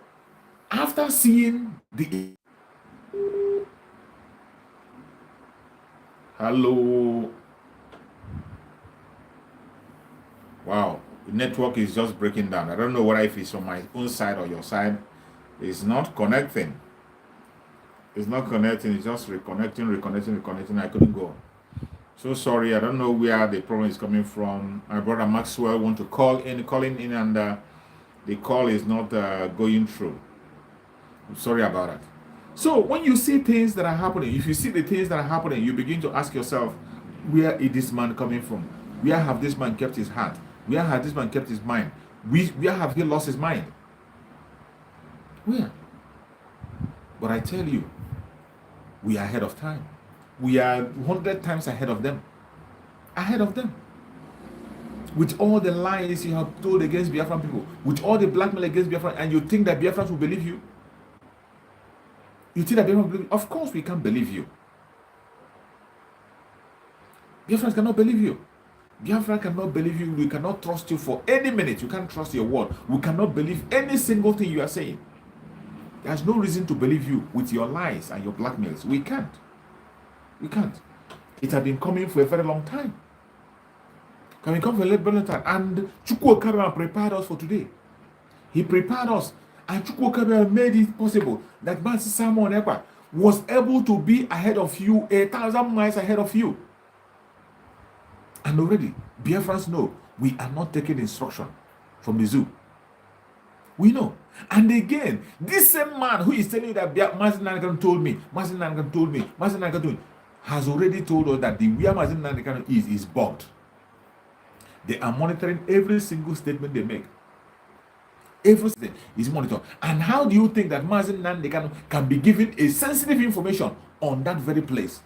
after seeing the hello, wow. The network is just breaking down. I don't know whether if it's on my own side or your side. It's not connecting. It's not connecting. It's just reconnecting. I couldn't go. So sorry. I don't know where the problem is coming from. My brother Maxwell want to calling in, and the call is not going through. I'm sorry about that. So when you see things that are happening, if you see the things that are happening, you begin to ask yourself, where is this man coming from? Where have this man kept his heart? Where has this man kept his mind? Where have he lost his mind? Where? But I tell you, we are ahead of time. We are 100 times ahead of them. With all the lies you have told against Biafran people, with all the blackmail against Biafran, and you think that Biafrans will believe you? You think that Biafrans will believe you? Of course we can't believe you. Biafrans cannot believe you. Biafra cannot believe you. We cannot trust you for any minute. You can't trust your word. We cannot believe any single thing you are saying. There's no reason to believe you with your lies and your blackmails. We can't. It has been coming for a very long time. Can we come for a very long time? And Chukwu Okeke prepared us for today. He prepared us, and Chukwu Okeke made it possible that Mazi Simon Ekpa was able to be ahead of you, 1,000 miles ahead of you. And already, Biafrans know we are not taking instruction from the zoo. We know. And again, this same man who is telling you that Mazi Nnamdi Kanu told me, has already told us that the where Mazi Nnamdi Kanu is bugged. They are monitoring every single statement they make. Everything is monitored. And how do you think that Mazi Nnamdi Kanu can be given a sensitive information on that very place?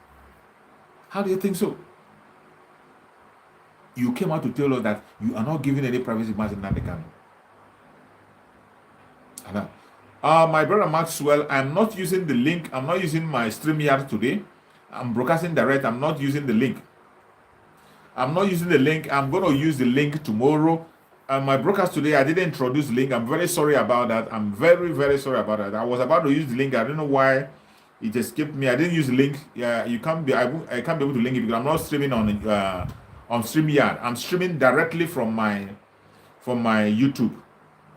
How do you think so? You came out to tell us that you are not giving any privacy to Mazi Nnamdi Kanu. My brother Maxwell, I'm not using the link. I'm not using my StreamYard today. I'm broadcasting direct. I'm not using the link. I'm going to use the link tomorrow. My broadcast today, I didn't introduce the link. I'm very sorry about that. I'm very, very sorry about that. I was about to use the link. I don't know why it escaped me. I didn't use the link. I can't be able to link it because I'm not streaming on StreamYard. I'm streaming directly from my YouTube.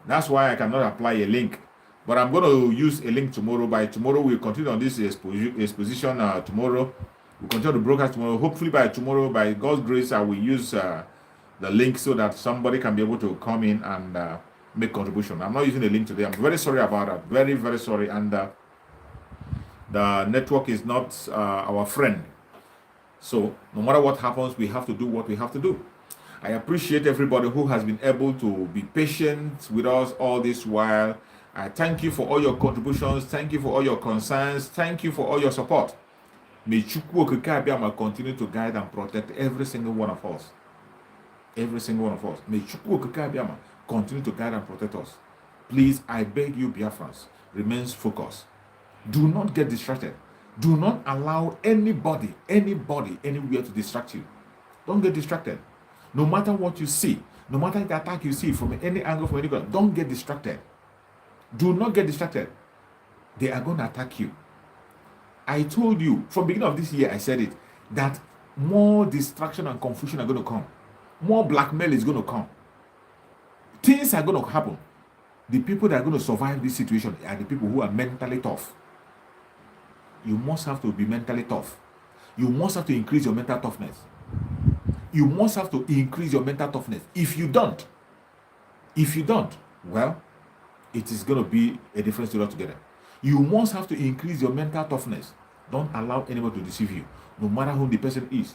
That's why I cannot apply a link. But I'm going to use a link tomorrow. By tomorrow, we'll continue on this exposition tomorrow. We'll continue to broadcast tomorrow. Hopefully by tomorrow, by God's grace, I will use the link so that somebody can be able to come in and make contribution. I'm not using the link today. I'm very sorry about that. Very, very sorry. And the network is not our friend. So no matter what happens, we have to do what we have to do. I appreciate everybody who has been able to be patient with us all this while. I thank you for all your contributions. Thank you for all your concerns. Thank you for all your support. May Chukwu Okeke Abiama continue to guide and protect every single one of us. Every single one of us. May Chukwu Okeke Abiama continue to guide and protect us. Please, I beg you, Biafrans, remain focused. Do not get distracted. Do not allow anybody, anywhere to distract you. Don't get distracted. No matter what you see, no matter the attack you see from any angle, from anywhere, don't get distracted. Do not get distracted. They are going to attack you. I told you from the beginning of this year, I said it, that more distraction and confusion are going to come. More blackmail is going to come. Things are going to happen. The people that are going to survive this situation are the people who are mentally tough. You must have to be mentally tough. You must have to increase your mental toughness. You must have to increase your mental toughness. If you don't, well, it is going to be a different story altogether. You must have to increase your mental toughness. Don't allow anybody to deceive you, no matter who the person is.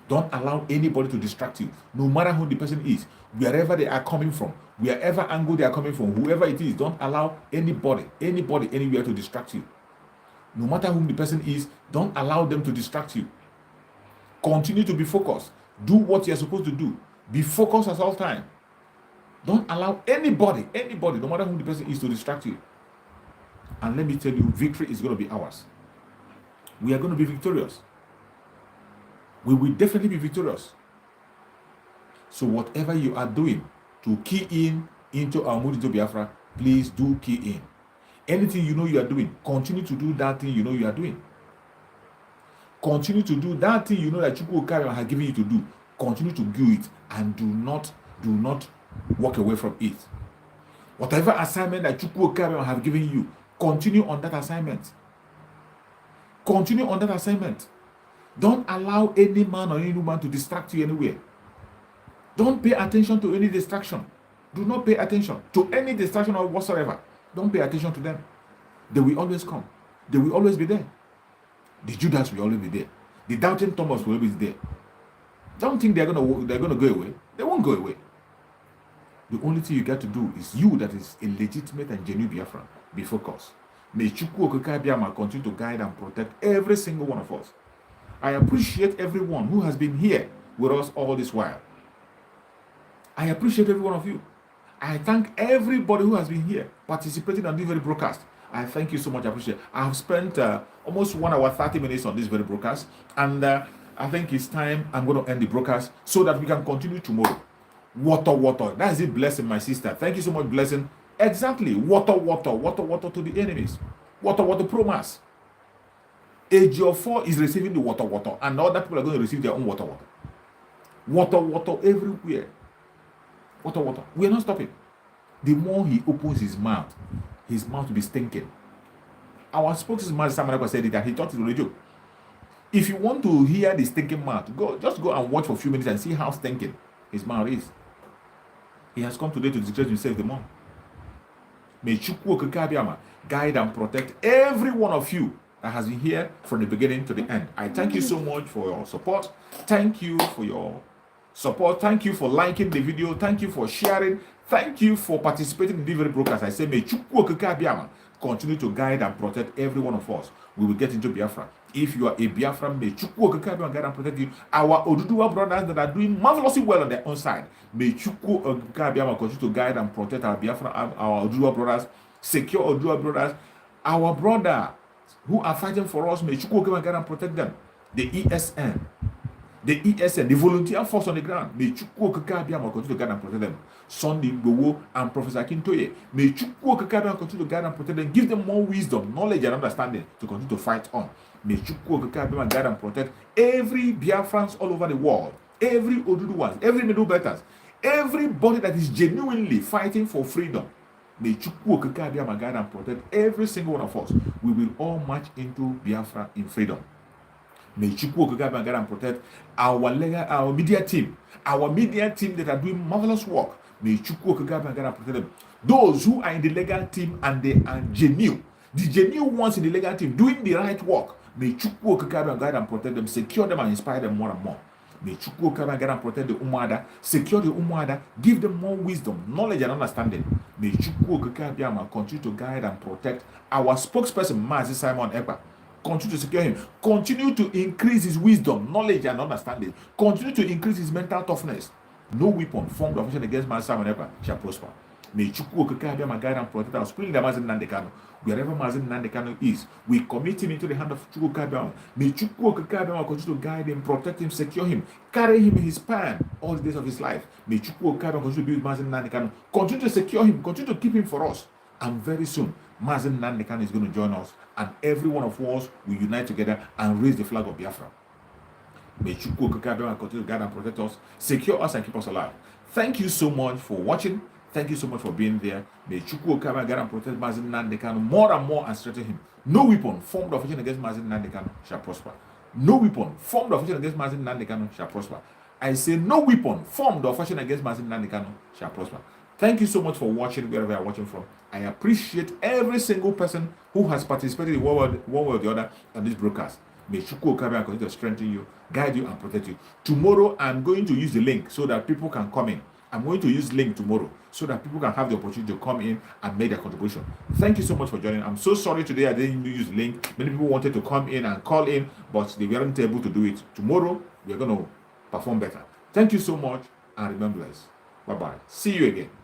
Don't allow anybody to distract you, no matter who the person is, wherever they are coming from, wherever angle they are coming from, whoever it is. Don't allow anybody, anywhere to distract you. No matter whom the person is, don't allow them to distract you. Continue to be focused. Do what you're supposed to do. Be focused at all time. Don't allow anybody, no matter who the person is, to distract you. And let me tell you, victory is going to be ours. We are going to be victorious. We will definitely be victorious. So whatever you are doing to key in into our move into Biafra, please do key in. Anything you know you are doing, continue to do that thing you know you are doing. Continue to do that thing you know that Chukwu Okabia has given you to do. Continue to do it, and do not walk away from it. Whatever assignment that Chukwu Okabia has given you, continue on that assignment. Continue on that assignment. Don't allow any man or any woman to distract you anywhere. Don't pay attention to any distraction. Do not pay attention to any distraction or whatsoever. Don't pay attention to them. They will always come. They will always be there. The Judas will always be there. The doubting Thomas will always be there. Don't think they're gonna go away. They won't go away. The only thing you got to do is you, that is a legitimate and genuine Biafran, be focused. May Chukwu Okabia continue to guide and protect every single one of us. I appreciate everyone who has been here with us all this while. I appreciate every one of you. I thank everybody who has been here participating on this very broadcast. I thank you so much. I appreciate it. I have spent almost 1 hour 30 minutes on this very broadcast, and I think it's time I'm going to end the broadcast so that we can continue tomorrow. Water. That is it, blessing, my sister. Thank you so much, blessing. Exactly. Water to the enemies. Water promise. Age of 4 is receiving the water, and other people are going to receive their own water. Water everywhere. Water. We are not stopping. The more he opens his mouth will be stinking. Our spokesman Samanaka said it, that he thought it was a joke. If you want to hear the stinking mouth, just go and watch for a few minutes and see how stinking his mouth is. He has come today to disgrace himself the more. May Chukwu Okabia guide and protect every one of you that has been here from the beginning to the end. I thank you so much for your support. Thank you for your support. Thank you for liking the video. Thank you for sharing. Thank you for participating in the very broadcast. I say, may Chukwu Okabia continue to guide and protect every one of us. We will get into Biafra. If you are a Biafra, may Chukwu Okabia guide and protect you. Our Oduduwa brothers that are doing marvelously well on their own side, may Chukwu Okabia continue to guide and protect our Biafra, our Oduduwa brothers, secure Oduduwa brothers, our brother who are fighting for us. May Chukwu Okabia guide and protect them. The ESN, the volunteer force on the ground. May Chukwu Okabia continue to guide and protect them. Sunday Igboho and Professor Akintoye. May Chukwu Okabia continue to guide and protect them. Give them more wisdom, knowledge, and understanding to continue to fight on. May Chukwu Okabia guide and protect every Biafrans all over the world, every Oduduwas, every Middle Belters, everybody that is genuinely fighting for freedom. May Chukwu Okabia guide and protect every single one of us. We will all march into Biafra in freedom. May Chukwu Okabia guide and protect our media team that are doing marvelous work. May Chukwu Okabia guide and protect them. Those who are in the legal team and they are genuine, the genuine ones in the legal team doing the right work. May Chukwu Okabia guide and protect them, secure them and inspire them more and more. May Chukwu Okabia guide and protect the Umuada, secure the Umuada, give them more wisdom, knowledge and understanding. May Chukwu Okabia continue to guide and protect our spokesperson, Mazi Simon Ekpa. Continue to secure him. Continue to increase his wisdom, knowledge and understanding. Continue to increase his mental toughness. No weapon formed of against Mazi Simon Ekpa shall prosper. May Chukwu Okike Abiyama guide and protect us. Spirit of Mazi Nnamdi Kanu, wherever Mazi Nnamdi Kanu is, we commit him into the hand of Chukwu Okike Abiyama. May Chukwu Okike Abiyama continue to guide him, protect him, secure him, carry him in his span all the days of his life. May Chukwu Okike Abiyama continue to be with Mazi Nnamdi Kanu, continue to secure him, continue to keep him for us. And very soon, Mazi Nnamdi Kanu is going to join us, and every one of us will unite together and raise the flag of Biafra. May Chukwu Okike Abiyama continue to guide and protect us, secure us, and keep us alive. Thank you so much for watching. Thank you so much for being there. May Chukwu Okike Abiyama guide and protect Mazi Nnamdi Kanu more and more and strengthen him. No weapon formed of against Mazi Nnamdi Kanu shall prosper. No weapon formed of against Mazi Nnamdi Kanu shall prosper. I say no weapon formed of against Mazi Nnamdi Kanu shall prosper. Thank you so much for watching wherever you are watching from. I appreciate every single person who has participated in one way or the other on this broadcast. May Chukwu Okike Abiyama continue to strengthen you, guide you, and protect you. Tomorrow, I'm going to use the link so that people can come in. I'm going to use link tomorrow so that people can have the opportunity to come in and make their contribution. Thank you so much for joining. I'm so sorry today I didn't use the link. Many people wanted to come in and call in, but they weren't able to do it. Tomorrow, we're going to perform better. Thank you so much, and remember this. Bye-bye. See you again.